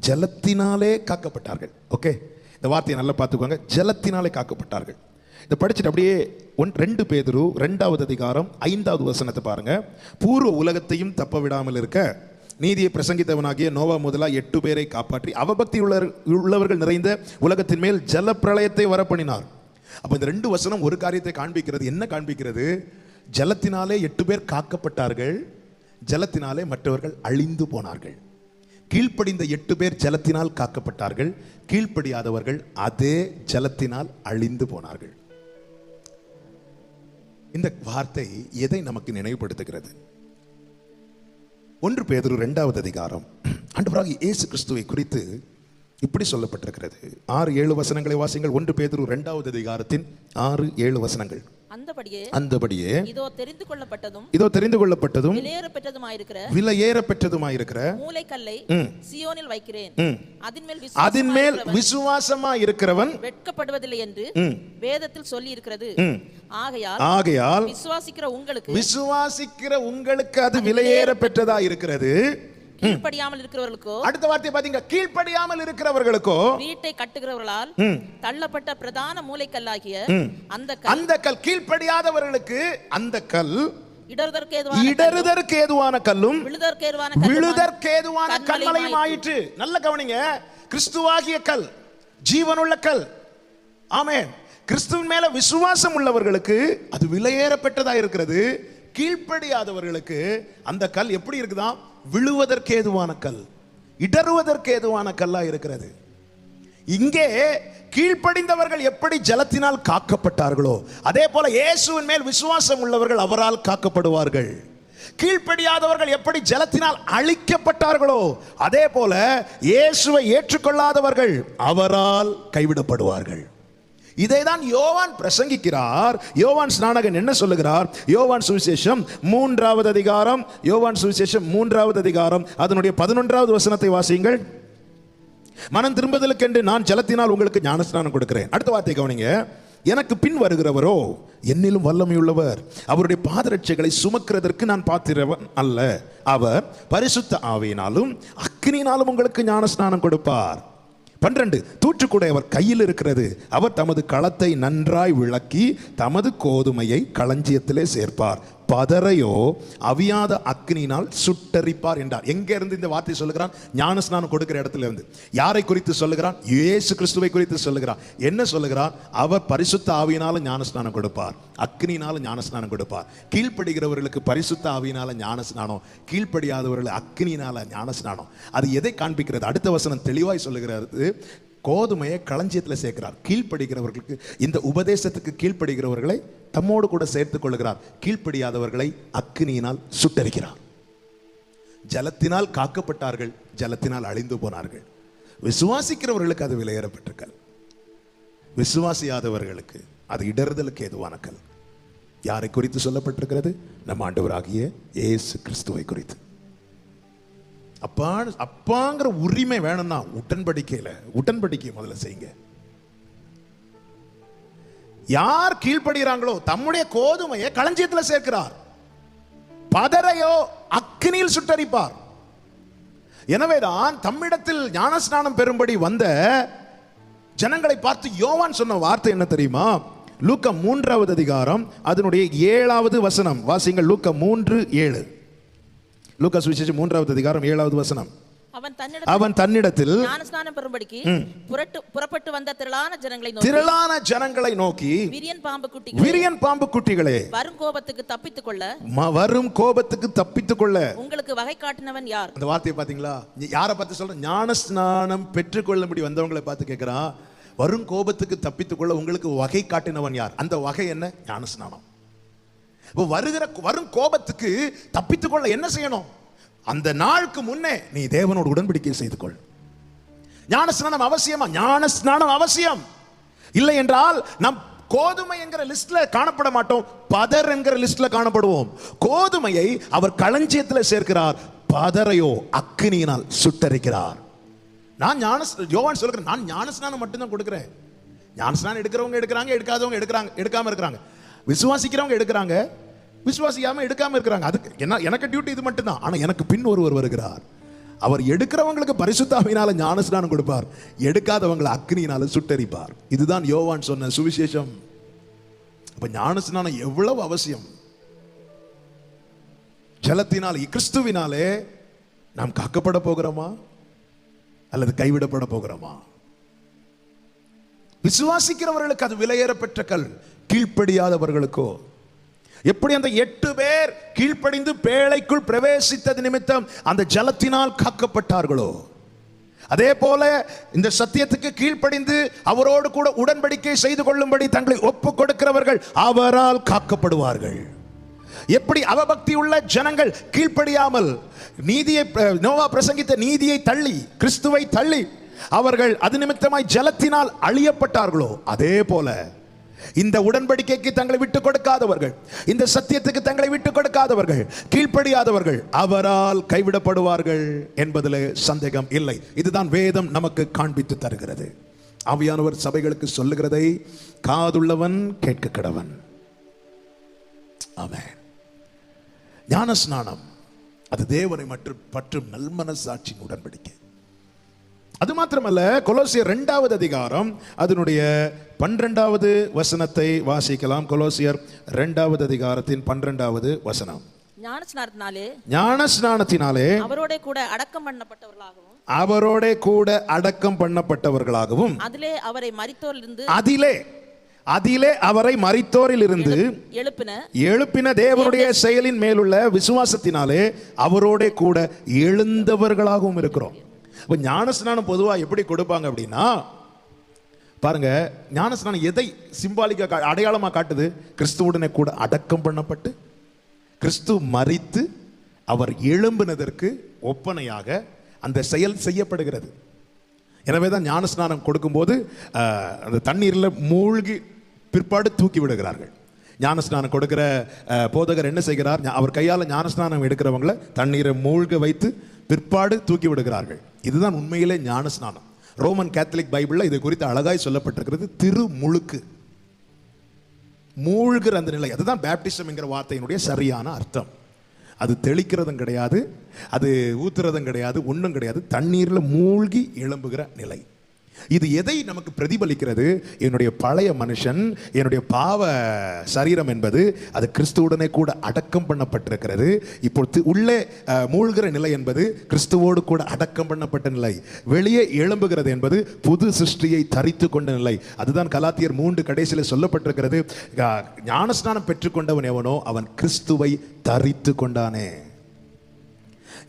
A: ஜலத்தினாலே காக்கப்பட்டார்கள். ஓகே, இந்த வார்த்தையை நல்லா பார்த்துக்கோங்க, ஜலத்தினாலே காக்கப்பட்டார்கள். இதை படிச்சுட்டு அப்படியே 2 பேதுரு 2வது அதிகாரம் 5வது வசனத்தை பாருங்க. பூர்வ உலகத்தையும் தப்ப விடாமல் இருக்க நீதியை பிரசங்கித்தவனாகிய நோவா முதலா 8 பேரை காப்பாற்றி அவபக்தி உள்ளவர்கள் நிறைந்த உலகத்தின் மேல் ஜல பிரளயத்தை வரப்பண்ணினார். அப்போ இந்த 2 வசனம் ஒரு காரியத்தை காண்பிக்கிறது. என்ன காண்பிக்கிறது? ஜலத்தினாலே 8 பேர் காக்கப்பட்டார்கள், ஜலத்தினாலே மற்றவர்கள் அழிந்து போனார்கள். கீழ்ப்படிந்த 8 பேர் ஜலத்தினால் காக்கப்பட்டார்கள், கீழ்ப்படியாதவர்கள் அதே ஜலத்தினால் அழிந்து போனார்கள். இந்த வார்த்தை எதை நமக்கு நினைவுபடுத்துகிறது? 1 பேதுரு 2வது அதிகாரம் ஆண்டவராகிய இயேசு கிறிஸ்துவை குறித்து இப்படி சொல்லப்பட்டிருக்கிறது. 6-7 வசனங்களை வாசிங்கள். 1 பேதுரு 2வது அதிகாரத்தின் 6-7 வசனங்கள். அந்தபடியே இதோ தெரிந்து கொள்ளப்பட்டதும் விலையேற பெற்றதுமாயிருக்கிற மூலைக்கல்லை சீயோனில் வைக்கிறேன், அதின்மேல் விசுவாசமாய் இருக்கிறவன் வெட்கப்படுவதில்லை என்று வேதத்தில் சொல்லி இருக்கிறது. ஆகையால் விசுவாசிக்கிற உங்களுக்கு அது விலையேற பெற்றதா இருக்கிறது. கீழ்ப்படியாமல் இருக்கிறவர்களுக்கோ, அடுத்த வார்த்தை பாத்தீங்க, கீழ்ப்படியாமல் இருக்கிறவர்களுக்கோ வீட்டை கட்டுகிறவர்களால் தள்ளப்பட்ட பிரதான மூலைக்கல்லாகிய அந்த கல், கீழ்ப்படியாதவர்களுக்கு அந்த கல் இடறுதற்கு ஏதுவான கல்லும் விழுதற்கேதுவான கல்மலையும் ஆயிற்று. நல்ல கவனிங்க, கிறிஸ்துவாகிய கல் ஜீவனுள்ள கல். ஆமென். கிறிஸ்துவின் மேல விசுவாசம் உள்ளவர்களுக்கு அது விலையேறப்பட்டதா இருக்கிறது. கீழ்ப்படியாதவர்களுக்கு அந்த கல் எப்படி இருக்குதான்? விழுவதற்கேதுவான கல், இடறுவதற்கேதுவான கல்லா இருக்கிறது. இங்கே கீழ்ப்படிந்தவர்கள் எப்படி ஜலத்தினால் காக்கப்பட்டார்களோ அதே போல இயேசுவின் மேல் விசுவாசம் உள்ளவர்கள் அவரால் காக்கப்படுவார்கள். கீழ்ப்படியாதவர்கள் எப்படி ஜலத்தினால் அழிக்கப்பட்டார்களோ அதே போல இயேசுவை ஏற்றுக்கொள்ளாதவர்கள் அவரால் கைவிடப்படுவார்கள். இதைதான் யோவான் பிரசங்கிக்கிறார். யோவான் ஸ்நானகன் என்ன சொல்லுகிறார்? யோவான் சுவிசேஷம் 3வது அதிகாரம், யோவான் சுவிசேஷம் 3வது அதிகாரம் அதனுடைய 11வது வசனத்தை வாசியுங்கள். மனம் திரும்புதலுக்கென்று நான் ஜலத்தினால் உங்களுக்கு ஞானஸ்நானம் கொடுக்கிறேன். அடுத்த வார்த்தை கவனிங்க. எனக்கு பின் வருகிறவரோ என்னிலும் வல்லமையுள்ளவர், அவருடைய பாதரட்சைகளை சுமக்கிறதற்கு நான் பாத்திரவன் அல்ல. அவர் பரிசுத்த ஆவியினாலும் அக்கினியினாலும் உங்களுக்கு ஞானஸ்நானம் கொடுப்பார். 12 தூற்றுக்கூடை அவர் கையில் இருக்கிறது. அவர் தமது களத்தை நன்றாய் விளக்கி தமது கோதுமையை களஞ்சியத்திலே சேர்ப்பார், பதரையோ அவியாத அக்னியினால் சுட்டரிப்பார் என்றார். எங்க இருந்து இந்த வார்த்தை சொல்லுகிறான்? ஞானஸ்நானம் கொடுக்கிற இடத்துல இருந்து. யாரை குறித்து சொல்லுகிறான்? இயேசு கிறிஸ்துவை குறித்து சொல்லுகிறான். என்ன சொல்லுகிறான்? அவர் பரிசுத்த ஆவியினால ஞானஸ்நானம் கொடுப்பார், அக்னியினால ஞானஸ்நானம் கொடுப்பார். கீழ்ப்படுகிறவர்களுக்கு பரிசுத்த ஆவியினால ஞானஸ்நானம், கீழ்ப்படியாதவர்கள் அக்னியினால ஞானஸ்நானம். அது எதை காண்பிக்கிறது? அடுத்த வசனம் தெளிவாய் சொல்லுகிறது. கோதுமையை களஞ்சியத்தில் சேர்க்கிறார். கீழ்ப்படுகிறவர்களுக்கு, இந்த உபதேசத்துக்கு கீழ்ப்படுகிறவர்களை தம்மோடு கூட சேர்த்துக் கொள்கிறார், கீழ்ப்படியாதவர்களை அக்கினியினால் சுட்டரிக்கிறார். ஜலத்தினால் காக்கப்பட்டார்கள், ஜலத்தினால் அழிந்து போனார்கள். விசுவாசிக்கிறவர்களுக்கு அது விலையேறப்பட்ட கல், விசுவாசியாதவர்களுக்கு அது இடறுதலுக்கு ஏதுவான கல். யாரை குறித்து சொல்லப்பட்டிருக்கிறது? நம் ஆண்டவராகிய இயேசு கிறிஸ்துவை குறித்து. அப்பாங்கிற உரிமை வேணும்னா உடன்படிக்கை முதல்ல செய்யுங்க. யார் கீழ்ப்படுகிறாங்களோ தம்முடைய கோதுமையை களஞ்சியத்தில் சேர்க்கிறார், பதரையோ அக்கினியில் சுட்டரிப்பார். எனவேதான் தம்மிடத்தில் ஞானஸ்நானம் பெறும்படி வந்த ஜனங்களை பார்த்து யோவான் சொன்ன வார்த்தை என்ன தெரியுமா? லூக்கா 3வது அதிகாரம் அதனுடைய 7வது வசனம் வாசிங்கள். லூக்கா 3:7. லூக்கா சுவிசேஷம் 3வது அதிகாரம் 7வது வசனம்.
B: அவன் தன்னிடத்தில்
A: ஞானஸ்நானம்
B: பெறும்படிக்கு புறப்பட்டு வந்த
A: திரளான ஜனங்களை நோக்கி விரியன் பாம்பு குட்டிகளே,
B: வரும் கோபத்துக்கு தப்பித்துக் கொள்ள உங்களுக்கு வகை காட்டினவன் யார்?
A: அந்த வார்த்தையை பாத்தீங்களா? யாரை பார்த்து சொல்ற? ஞானஸ்நானம் பெற்றுக்கொள்ளும்படி வந்தவங்களை பார்த்து கேட்கிறான், வரும் கோபத்துக்கு தப்பித்துக் கொள்ள உங்களுக்கு வகை காட்டினவன் யார்? அந்த வகை என்ன? ஞானஸ்நானம். வரும் கோபத்துக்கு தப்பித்துக் கொள்ள என்ன செய்யணும்? அந்த நாளுக்கு முன்னே நீ தேவனோடு உடன்படிக்கை செய்து கொள். ஞானஸ்நானம் அவசியமா? ஞானஸ்நானம் அவசியம். இல்லை என்றால் நம் கோதுமை என்கிற லிஸ்ட்ல காணப்பட மாட்டோம், பதர் என்கிற லிஸ்ட்ல காணப்படுவோம். கோதுமையை அவர் களஞ்சியத்தில் சேர்க்கிறார், பதரையோ அக்கினியினால் சுட்டரிக்கிறார். யோவான் சொல்கிறேன், நான் ஞானஸ்நானம் மட்டும்தான் கொடுக்கிறேன். ஞானஸ்நானம் எடுக்கிறவங்க எடுக்கிறாங்க, எடுக்காதவங்க எடுக்காம இருக்கிறாங்க. விசுவாசிக்கிறவங்க எடுக்கிறாங்க, விசுவாசிக்காம எடுக்காம இருக்கிறாங்க. அதுக்கு என்ன? எனக்கு டியூட்டி இது மட்டும்தான். ஆனா எனக்கு பின் ஒருவர் வருகிறார். அவர் எடுக்கிறவங்களுக்கு பரிசுத்த ஆவியினால ஞானஸ்நானம் கொடுப்பார், எடுக்காதவங்களை அக்னியினால சுட்டரிப்பார். இதுதான் யோவான் சொன்ன சுவிசேஷம். அப்ப ஞானஸ்நானம் எவ்வளவு அவசியம்! ஜலத்தினாலே, கிறிஸ்துவினாலே நாம் காக்கப்பட போகிறோமா அல்லது கைவிடப்பட போகிறோமா? விசுவாசிக்கிறவர்களுக்கு அது விலையேறப்பெற்ற கல், கீழ்ப்படியாதவர்களுக்கோ? எப்படி அந்த 8 பேர் கீழ்ப்படிந்து பேழைக்குள் பிரவேசித்தது நிமித்தம் அந்த ஜலத்தினால் காக்கப்பட்டார்களோ, அதே போல இந்த சத்தியத்துக்கு கீழ்ப்படிந்து அவரோடு கூட உடன்படிக்கை செய்து கொள்ளும்படி தங்களை ஒப்பு கொடுக்கிறவர்கள் அவரால் காக்கப்படுவார்கள். எப்படி அவபக்தி உள்ள ஜனங்கள் கீழ்ப்படியாமல் நீதியை, நோவா பிரசங்கித்த நீதியை தள்ளி, கிறிஸ்துவை தள்ளி அவர்கள் அது நிமித்தமாய் ஜலத்தினால் அழியப்பட்டார்களோ, அதே போல இந்த உடன்படிக்கைக்கு தங்களை விட்டுக் கொடுக்காதவர்கள், இந்த சத்தியத்துக்கு தங்களை விட்டுக் கொடுக்காதவர்கள், கீழ்ப்படியாதவர்கள் அவரால் கைவிடப்படுவார்கள் என்பதில் சந்தேகம் இல்லை. இதுதான் வேதம் நமக்கு காண்பித்து தருகிறது. ஆவியானவர் சபைகளுக்கு சொல்லுகிறதை காதுள்ளவன் கேட்க கடவன். ஆமென். ஞானஸ்நானம் அது தேவனை மற்றும் நல்மனசாட்சி உடன்படிக்கை. அது மாத்திரமல்ல, கொலோசியர் 2வது அதிகாரம் அதனுடைய 12வது வசனத்தை வாசிக்கலாம். கொலோசியர் 2வது அதிகாரத்தின் 12வது வசனம். ஞானஸ்நானத்தினாலே அவரோட கூட அடக்கம் பண்ணப்பட்டவர்களாகவும் அதிலே அவரை மரித்தோரிலிருந்து எழுப்பின தேவனுடைய செயலின் மேலுள்ள விசுவாசத்தினாலே அவரோட கூட எழுந்தவர்களாகவும் இருக்கிறோம். ஞானஸ்நானம் பொதுவா எப்படி கொடுப்பாங்க அப்படின்னா, பாருங்க, ஞானஸ்நானம் எதை சிம்பாலிக்கா அடையாளமா காட்டுது? கிறிஸ்துவுடனே கூட அடக்கம் பண்ணப்பட்டு கிறிஸ்து மரித்து அவர் எழும்பினதற்கு ஒப்பனையாக அந்த செயல் செய்யப்படுகிறது. எனவே தான் ஞானஸ்நானம் கொடுக்கும்போது அந்த தண்ணீரில் மூழ்கி பிற்பாடு தூக்கி விடுகிறார்கள். ஞானஸ்நானம் கொடுக்கிற போதகர் என்ன செய்கிறார்? அவர் கையால் ஞானஸ்நானம் எடுக்கிறவங்களை தண்ணீரை மூழ்க வைத்து பிற்பாடு தூக்கி விடுகிறார்கள். இதுதான் உண்மையிலே ஞானஸ்நானம். ரோமன் கேத்தலிக் பைபிள்ல இது குறித்து அழகாய் சொல்லப்பட்டிருக்கிறது. திருமுழுக்கு, மூழ்கிற அந்த நிலை, அதுதான் பேப்டிசம் என்கிற வார்த்தையினுடைய சரியான அர்த்தம். அது தெளிக்கிறதும் கிடையாது, அது ஊத்துறதும் கிடையாது, ஒன்றும் கிடையாது. தண்ணீரில் மூழ்கி எழும்புகிற நிலை. இது எதை நமக்கு பிரதிபலிக்கிறது? என்னுடைய பழைய மனுஷன், என்னுடைய பாவ சரீரம் என்பது அது கிறிஸ்துவுடனே கூட அடக்கம் பண்ணப்பட்டிருக்கிறது. இப்பொழுது உள்ளே மூழ்கிற நிலை என்பது கிறிஸ்துவோடு கூட அடக்கம் பண்ணப்பட்ட நிலை. வெளியே எழும்புகிறது என்பது புது சிருஷ்டியை தரித்து கொண்ட நிலை. அதுதான் கலாத்தியர் 3 கடைசியில் சொல்லப்பட்டிருக்கிறது. ஞானஸ்நானம் பெற்றுக்கொண்டவன் எவனோ அவன் கிறிஸ்துவை தரித்து கொண்டானே.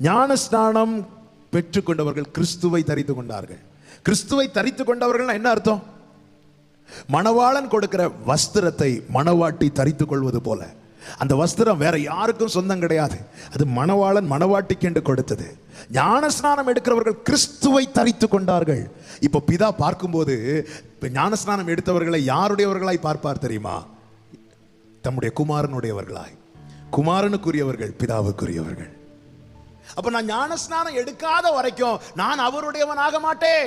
A: ஞானஸ்நானம் பெற்றுக்கொண்டவர்கள் கிறிஸ்துவை தரித்து கொண்டார்கள். கிறிஸ்துவை தரித்து கொண்டவர்கள் என்ன அர்த்தம்? மணவாளன் கொடுக்கிற வஸ்திரத்தை மணவாட்டி தரித்து கொள்வது போல. அந்த வஸ்திரம் வேற யாருக்கும் சொந்தம் கிடையாது, அது மணவாளன் மணவாட்டிக்கு என்று கொடுத்தது. ஞானஸ்நானம் எடுக்கிறவர்கள் கிறிஸ்துவை தரித்து கொண்டார்கள். இப்போ பிதா பார்க்கும்போது ஞானஸ்நானம் எடுத்தவர்களை யாருடையவர்களாய் பார்ப்பார் தெரியுமா? தம்முடைய குமாரனுடையவர்களாய். குமாரனுக்குரியவர்கள் பிதாவுக்குரியவர்கள். அப்ப நான் ஞானஸ்நானம் எடுக்காத வரைக்கும் நான் அவருடையவனாக மாட்டேன்.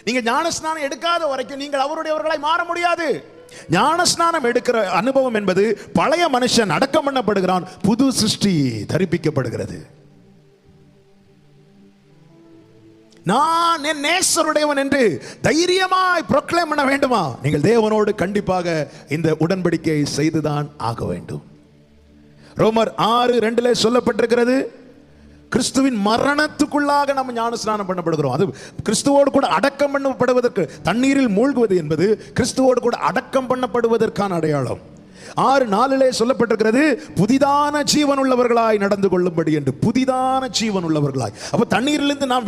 A: நீங்க ஞானஸ்நானம் எடுக்காத வரைக்கும் நீங்கள் அவருடையவர்களாய் மாற முடியாது. ஞானஸ்நானம் எடுக்கிற அனுபவம் என்பது பழைய மனுஷன் அடக்கம் பண்ணப்படுகிறான், புது சிருஷ்டி தரிப்பிக்கப்படுகிறது. நான் என் நேசருடையவன் என்று தைரியமாய் ப்ரொக்ளைம் பண்ண வேண்டுமா? நீங்கள் தேவனோடு கண்டிப்பாக இந்த உடன்படிக்கையை செய்துதான் ஆக வேண்டும். ரோமர் 6:2 சொல்லப்பட்டிருக்கிறது, கிறிஸ்துவின் மரணத்துக்குள்ளாக நம்ம ஞானஸ்நானம் பண்ணப்படுகிறோம். அது கிறிஸ்துவோடு கூட அடக்கம் பண்ணப்படுவதற்கு, தண்ணீரில் மூழ்குவது என்பது கிறிஸ்துவோடு கூட அடக்கம் பண்ணப்படுவதற்கான அடையாளம். 6:4 சொல்லப்பட்டிருக்கிறது, புதிதான ஜீவன் உள்ளவர்களாய் நடந்து கொள்ளும்படி என்று. புதிதான ஜீவன் உள்ளவர்களாய். அப்ப தண்ணீரிலிருந்து நாம்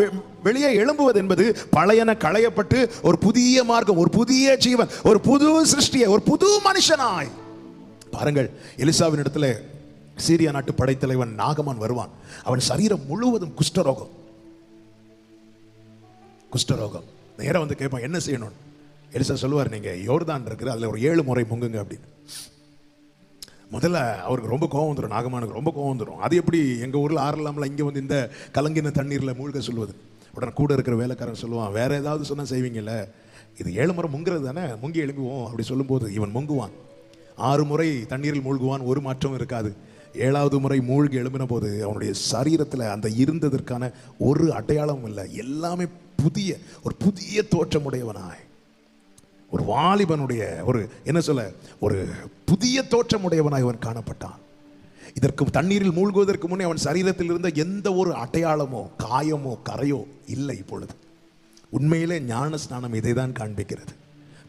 A: வெளியே எழும்புவது என்பது பழையன களையப்பட்டு ஒரு புதிய மார்க்கம், ஒரு புதிய ஜீவன், ஒரு புது சிருஷ்டியை, ஒரு புது மனுஷனாய். பாருங்கள், எலிசாவின் இடத்துல சீரியா நாட்டு படைத்தலைவன் நாகமான் வருவான். அவன் சரீரம் முழுவதும் குஷ்டரோகம். குஷ்டரோகம். நேரம் வந்து கேட்பான், என்ன செய்யணும்? எலிசா சொல்லுவார், நீங்க யோர்தான் இருக்குது, அதுல ஒரு 7 முறை முங்குங்க அப்படின்னு. முதல்ல அவருக்கு ரொம்ப கோவம் வந்துடும், நாகமானுக்கு ரொம்ப கோவம் வந்துடும். அது எப்படி எங்கள் ஊரில் ஆறலாம்ல, இங்கே வந்து இந்த கலங்கின தண்ணீரில் மூழ்க சொல்லுவது. உடனே கூட இருக்கிற வேலைக்காரன் சொல்லுவான், வேற ஏதாவது சொன்னால் செய்வீங்கல்ல, இது 7 முறை முங்குறது தானே, முங்கி எழும்புவோம் அப்படி சொல்லும்போது இவன் முங்குவான். 6 முறை தண்ணீரில் மூழ்குவான், ஒரு மாற்றமும் இருக்காது. 7வது முறை மூழ்கி எழும்பின போது அவனுடைய சரீரத்தில் அந்த இருந்ததற்கான ஒரு அடையாளமும் இல்லை. எல்லாமே புதிய, ஒரு புதிய தோற்றமுடையவனாய், ஒரு வாலிபனுடைய ஒரு என்ன சொல்ல, ஒரு புதிய தோற்றமுடையவனாய் அவன் காணப்பட்டான். இதற்கு தண்ணீரில் மூழ்குவதற்கு முன்னே அவன் சரீரத்தில் இருந்த எந்த ஒரு அடையாளமோ காயமோ கரையோ இல்லை. இப்பொழுது உண்மையிலே ஞான ஸ்நானம் இதை தான் காண்பிக்கிறது.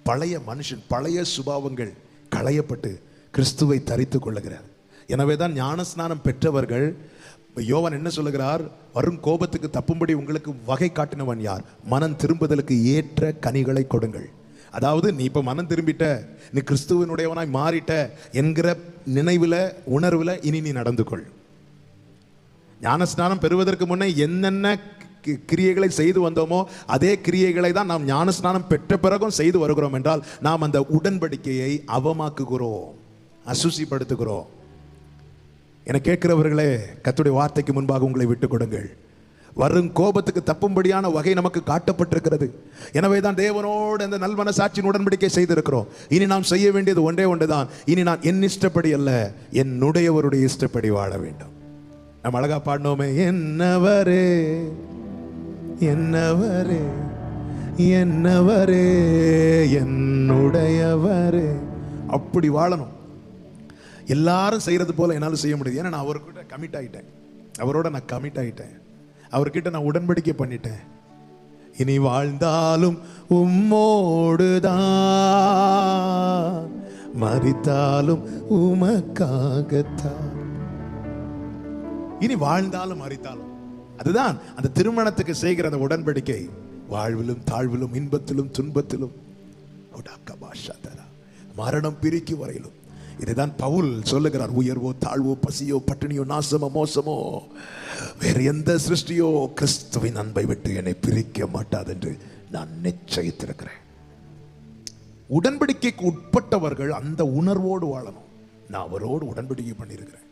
A: பழைய மனுஷன், பழைய சுபாவங்கள் களையப்பட்டு கிறிஸ்துவை தரித்து கொள்ளுகிறார். எனவே தான் ஞான ஸ்நானம் பெற்றவர்கள், யோவான் என்ன சொல்லுகிறார், வரும் கோபத்துக்கு தப்பும்படி உங்களுக்கு வகை காட்டினவன் யார்? மனம் திரும்புதலுக்கு ஏற்ற கனிகளை கொடுங்கள். அதாவது நீ இப்ப மனம் திரும்பிட்ட, நீ கிறிஸ்துவனுடையவனாய் மாறிட்ட என்கிற நினைவுல, உணர்வுல இனி நீ நடந்து கொள். ஞானஸ்நானம் பெறுவதற்கு முன்னே என்னென்ன கிரியைகளை செய்து வந்தோமோ அதே கிரியைகளை தான் நாம் ஞானஸ்நானம் பெற்ற பிறகும் செய்து வருகிறோம் என்றால் நாம் அந்த உடன்படிக்கையை அவமாக்குகிறோம், அசுசிப்படுத்துகிறோம். என கேட்கிறவர்களே, கர்த்தருடைய வார்த்தைக்கு முன்பாக உங்களை விட்டுக் கொடுங்கள். வரும் கோபத்துக்கு தப்பும்படியான வகை நமக்கு காட்டப்பட்டிருக்கிறது. எனவே தான் தேவனோடு அந்த நல்மனசாட்சியின் உடன்படிக்கை செய்திருக்கிறோம். இனி நாம் செய்ய வேண்டியது ஒன்றே ஒன்றுதான், இனி நான் என் இஷ்டப்படி அல்ல, என்னுடையவருடைய இஷ்டப்படி வாழ வேண்டும். நம்ம அழகா பாடினோமே, என்னவரே என்னவரே என்னவரே என்னுடையவரே, அப்படி வாழணும். எல்லாரும் செய்யறது போல என்னால செய்ய முடியாது. ஏன்னா நான் அவர்கிட்ட கமிட் ஆயிட்டேன், அவரோட நான் கமிட் ஆயிட்டேன், அவர்கிட்ட நான் உடன்படிக்கை பண்ணிட்டேன். இனி வாழ்ந்தாலும் உம்மோடுதான், மரித்தாலும் உமக்காகத்தான். இனி வாழ்ந்தாலும் மரித்தாலும், அதுதான் அந்த திருமணத்துக்கு செய்கிற அந்த உடன்படிக்கை. வாழ்விலும் தாழ்விலும், இன்பத்திலும் துன்பத்திலும், மரணம் பிரிக்கு வரையிலும். இதைதான் பவுல் சொல்லுகிறார், உயர்வோ தாழ்வோ பசியோ பட்டினியோ நாசமோ மோசமோ வேறு எந்த சிருஷ்டியோ கிறிஸ்துவின் அன்பை விட்டு என்னை பிரிக்க மாட்டாது என்று நான் நிச்சயித்திருக்கிறேன். உடன்படிக்கைக்கு உட்பட்டவர்கள் அந்த உணர்வோடு வாழணும். நான் அவரோடு உடன்படிக்கை பண்ணியிருக்கிறேன்,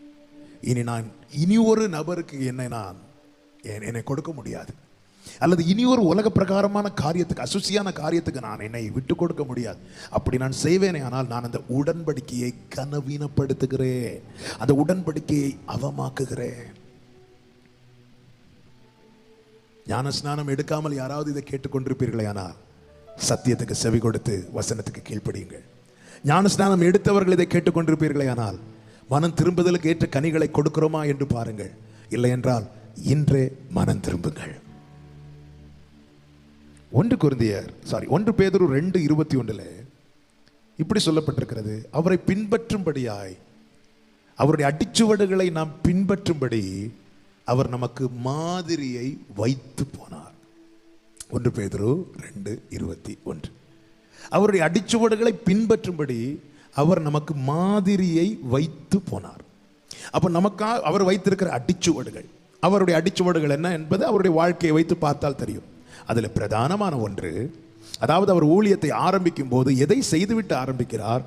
A: இனி ஒரு நபருக்கு என்னை கொடுக்க முடியாது, அல்லது இனி ஒரு உலக பிரகாரமான காரியத்துக்கு, அசுசியான காரியத்துக்கு நான் என்னை விட்டு கொடுக்க முடியாது. அப்படி நான் செய்வேனே ஆனால் நான் அந்த உடன்படிக்கையை கனவீனப்படுத்துகிறேன், அந்த உடன்படிக்கையை அவமாக்குகிறேன். ஞானஸ்நானம் எடுக்காமல் யாராவது இதை கேட்டுக்கொண்டிருப்பீர்களே ஆனால் சத்தியத்துக்கு செவி கொடுத்து வசனத்துக்கு கீழ்ப்படியுங்கள். ஞானஸ்நானம் எடுத்தவர்கள் இதை கேட்டுக்கொண்டிருப்பீர்களே ஆனால் மனம் திரும்புதலுக்கு ஏற்ற கனிகளை கொடுக்கிறோமா என்று பாருங்கள். இல்லை என்றால் இன்றே மனம் திரும்புங்கள். 1 பேதுரு 2:21 இப்படி சொல்லப்பட்டிருக்கிறது, அவரை பின்பற்றும்படியாய், அவருடைய அடிச்சுவடுகளை நாம் பின்பற்றும்படி அவர் நமக்கு மாதிரியை வைத்து போனார். 1 பேதுரு 2:21 அவருடைய அடிச்சுவடுகளை பின்பற்றும்படி அவர் நமக்கு மாதிரியை வைத்து போனார். அப்ப நமக்காக அவர் வைத்திருக்கிற அடிச்சுவடுகள், அவருடைய அடிச்சுவடுகள் என்ன என்பது அவருடைய வாழ்க்கையை வைத்து பார்த்தால் தெரியும். அதில் பிரதானமான ஒன்று, அதாவது அவர் ஊழியத்தை ஆரம்பிக்கும் போது எதை செய்துவிட்டு ஆரம்பிக்கிறார்?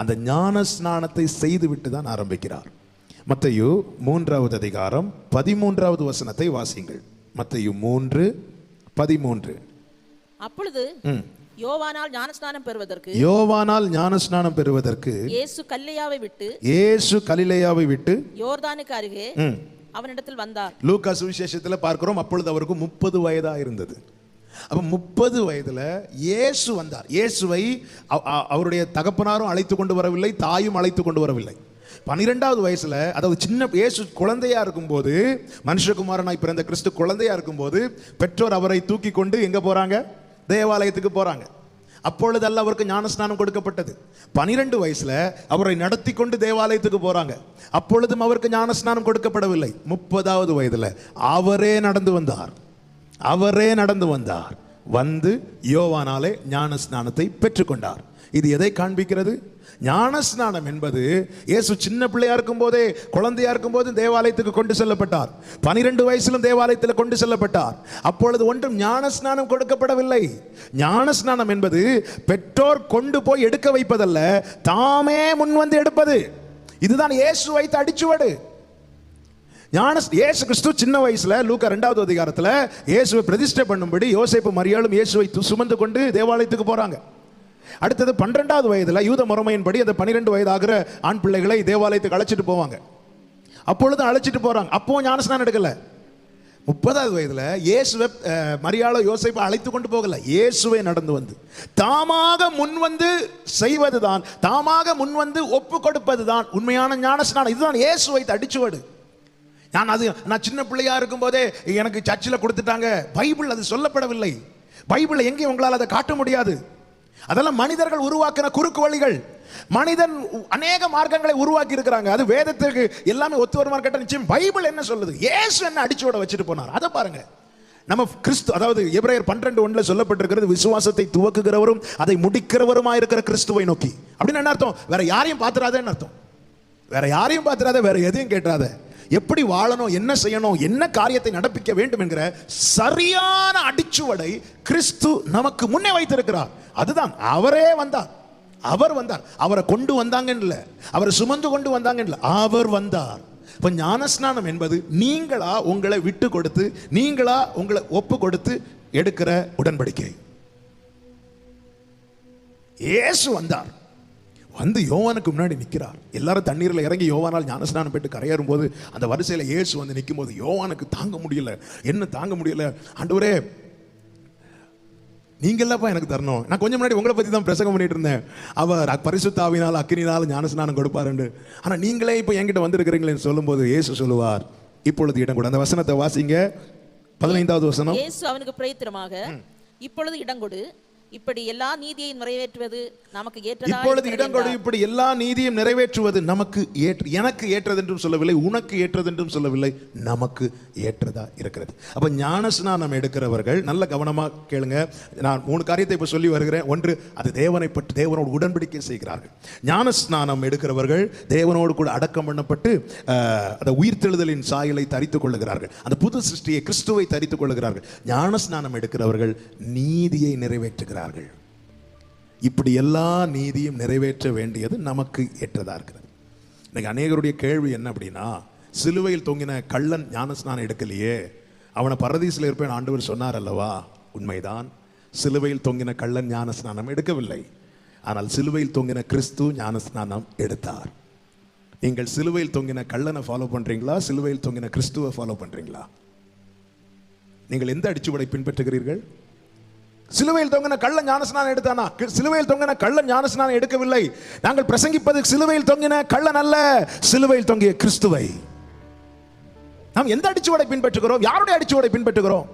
A: அந்த ஞான ஸ்நானத்தை செய்துவிட்டு தான் ஆரம்பிக்கிறார். மத்தேயு 3வது அதிகாரம் 13வது வசனத்தை வாசிங்கள். மத்தேயு 3:13.
B: அப்பொழுது யோவானால் ஞானஸ்நானம் பெறுவதற்கு இயேசு கலிலேயாவை விட்டு யோர்தானுக்கு அருகே அவனிடத்தில் வந்தார். லூக்கா சுவிசேஷத்தில் பார்க்கிறோம், அப்பொழுது அவருக்கு 30 வயதா இருந்தது. அப்ப 30 வயதுல இயேசு வந்தார். இயேசுவை அவருடைய தகப்பனாரும் அழைத்து கொண்டு வரவில்லை, தாயும் அழைத்து கொண்டு வரவில்லை.
A: 12வது வயசுல, அதாவது சின்ன இயேசு குழந்தையா இருக்கும்போது, மனுஷகுமாரனாய் பிறந்த கிறிஸ்து குழந்தையா இருக்கும்போது பெற்றோர் அவரை தூக்கி கொண்டு எங்க போறாங்க? தேவாலயத்துக்கு போறாங்க. அப்பொழுது அல்ல அவருக்கு ஞானஸ்நானம் கொடுக்கப்பட்டது. 12 வயசுல அவரை நடத்தி கொண்டு தேவாலயத்துக்கு போறாங்க. அப்பொழுதும் அவருக்கு ஞானஸ்நானம் கொடுக்கப்படவில்லை. 30வது வயதுல அவரே நடந்து வந்தார். வந்து யோவானாலே ஞானஸ்நானத்தை பெற்றுக்கொண்டார். இது எதை காண்பிக்கிறது? ஞானஸ்நானம் என்பது இயேசு சின்ன பிள்ளையா இருக்கும் போதே, குழந்தையா இருக்கும் போது தேவாலயத்துக்கு கொண்டு செல்லப்பட்டார். 12 வயசிலும் தேவாலயத்தில் கொண்டு செல்லப்பட்டார். அப்பொழுது ஒன்றும் ஞானஸ்நானம் கொடுக்கப்படவில்லை. ஞானஸ்நானம் என்பது பெற்றோர் கொண்டு போய் எடுக்க வைப்பதல்ல, தாமே முன் வந்து எடுப்பது. இதுதான் இயேசு வைத்த அடிச்சுவடு. இயேசு கிறிஸ்து சின்ன வயசுல லூக்கா 2வது அதிகாரத்தில் இயேசுவை பிரதிஷ்டை பண்ணும்படி யோசேப்பு மரியாளும் இயேசுவை சுமந்து கொண்டு தேவாலயத்துக்கு போறாங்க. அடுத்தது 12வது வயதுல யூத முறைமையின்படி அந்த 12 வயது ஆகிற ஆண் பிள்ளைகளை தேவாலயத்துக்கு அழைச்சிட்டு போவாங்க. அப்பொழுது அழைச்சிட்டு போறாங்க. அப்போ ஞானஸ்நானம் எடுக்கல. 30வது வயதுல இயேசுவை மரியாளோ யோசேப்பை அழைத்து கொண்டு போகல, இயேசுவை நடந்து வந்து தாமாக முன் வந்து செய்வதுதான், தாமாக முன் வந்து ஒப்பு கொடுப்பதுதான் உண்மையான ஞானஸ்நானம். இதுதான் இயேசு வைத்த அடிச்சுவடு. நான் சின்ன பிள்ளையா இருக்கும் போதே எனக்கு சர்ச்சில் கொடுத்துட்டாங்க. பைபிள் அது சொல்லப்படவில்லை. பைபிள் எங்கேயும் உங்களால் அதை காட்ட முடியாது. அதெல்லாம் மனிதர்கள் உருவாக்கின குறுக்கு வழிகள். மனிதன் அநேக மார்க்கங்களை உருவாக்கி இருக்கிறாங்க. அது வேதத்திற்கு எல்லாமே ஒத்து வருமா கேட்டால் நிச்சயம் பைபிள் என்ன சொல்லுது? இயேசு என்ன அடிச்சுவட வச்சுட்டு போனார் அதை பாருங்க. நம்ம கிறிஸ்து, அதாவது எபிரேயர் 12:1 சொல்லப்பட்டிருக்கிறது, விசுவாசத்தை துவக்குகிறவரும் அதை முடிக்கிறவருமா இருக்கிற கிறிஸ்துவை நோக்கி. அப்படின்னு என்ன அர்த்தம்? வேற யாரையும் பார்த்துறாதேன்னு அர்த்தம். வேற யாரையும் பார்த்துறாத, வேற எதையும் கேட்டாத. எப்படி வாழணும், என்ன செய்யணும், என்ன காரியத்தை நடப்பிக்க வேண்டும் என்கிற சரியான அடிச்சுவடை கிறிஸ்து நமக்கு முன்னே வைத்திருக்கிறார். அதுதான் அவரே வந்தார். அவர் வந்தார். அவரை கொண்டு வந்தாங்க இல்ல, அவரை சுமந்து கொண்டு வந்தாங்க இல்ல, அவர் வந்தார். இப்ப ஞானஸ்நானம் என்பது நீங்களா உங்களை விட்டு கொடுத்து, நீங்களா உங்களை ஒப்பு கொடுத்து எடுக்கிற உடன்படிக்கை. இயேசு வந்தார், வந்து யோவானுக்கு முன்னாடி நிற்கிறார். எல்லாரும் தண்ணீரில் இறங்கி யோவானால் ஞானஸ்நானம் பெற்று கரையேறும் போது அந்த வரிசையில் இயேசு வந்து நிற்கும் போது யோவானுக்கு தாங்க முடியல. என்ன தாங்க முடியல? ஆண்டவரே, நீங்கள்லாப்பா எனக்கு தரணும். நான் கொஞ்சம் முன்னாடி உங்களை பற்றி தான் பிரசங்கம் பண்ணிட்டு இருந்தேன். அவர் பரிசுத்த ஆவியினால் அக்கினினால் ஞானஸ்நானம் கொடுப்பாருண்டு. ஆனால் நீங்களே இப்போ என்கிட்ட வந்திருக்கிறீங்களேன்னு சொல்லும்போது இயேசு சொல்லுவார், இப்பொழுது இடம் கொடு. அந்த வசனத்தை வாசிங்க, 15வது வசனம்.
B: இயேசு அவனுக்கு பிரயத்திரமாக, இப்பொழுது இடம் கொடு, இப்படி எல்லா நீதியையும் நிறைவேற்றுவது நமக்கு ஏற்றதா.
A: இப்பொழுது இடங்கொடு, இப்படி எல்லா நீதியும் நிறைவேற்றுவது நமக்கு எனக்கு ஏற்றது என்றும் சொல்லவில்லை, உனக்கு ஏற்றது என்றும் சொல்லவில்லை, நமக்கு ஏற்றதா இருக்கிறது. அப்ப ஞானஸ்நானம் எடுக்கிறவர்கள் நல்ல கவனமா கேளுங்க. நான் 3 காரியத்தை இப்ப சொல்லி வருகிறேன். ஒன்று, அது தேவனை பற்றி தேவனோடு உடன்படிக்கை செய்கிறார்கள். ஞானஸ்நானம் எடுக்கிறவர்கள் தேவனோடு கூட அடக்கம் பண்ணப்பட்டு அந்த உயிர்த்தெழுதலின் சாயலை தரித்துக் கொள்ளுகிறார்கள். அந்த புது சிருஷ்டியை கிறிஸ்துவை தரித்துக் கொள்ளுகிறார்கள். ஞானஸ்நானம் எடுக்கிறவர்கள் நீதியை நிறைவேற்றுகிறார்கள். இப்படி எல்லா நீதியும் நிறைவேற்ற வேண்டியது நமக்கு ஏற்றதா இருக்கிறது. இன்னைக்கு அநேகருடைய கேள்வி என்ன அப்படின்னா, சிலுவையில் தொங்கின கள்ளன் ஞானஸ்நானம் எடுக்கலையே, அவனை பரதீசில் இருப்பேன் ஆண்டவர் சொன்னார் அல்லவா? உண்மைதான், சிலுவையில் தொங்கின கள்ளன் ஞானஸ்நானம் எடுக்கவில்லை. ஆனால் சிலுவையில் தொங்கின கிறிஸ்து ஞானஸ்நானம் எடுத்தார். நீங்கள் சிலுவையில் தொங்கின கள்ளனை ஃபாலோ பண்றீங்களா, சிலுவையில் தொங்கின கிறிஸ்துவை ஃபாலோ பண்றீங்களா? நீங்கள் எந்த அடிச்சுவடை பின்பற்றுகிறீர்கள்? சிலுவையில் தொங்கின கள்ளன் ஞானஸ்நானம் எடுத்தானா? சிலுவையில் தொங்கின கள்ளன் ஞானஸ்நானம் எடுக்கவில்லை. நாங்கள் பிரசங்கிப்பது சிலுவையில் தொங்கின கள்ளன் அல்ல, சிலுவையில் தொங்கிய கிறிஸ்துவை. நாம் எந்த அடிச்சுவடை பின்பற்றுகிறோம்? யாருடைய அடிச்சுவடை பின்பற்றுகிறோம்?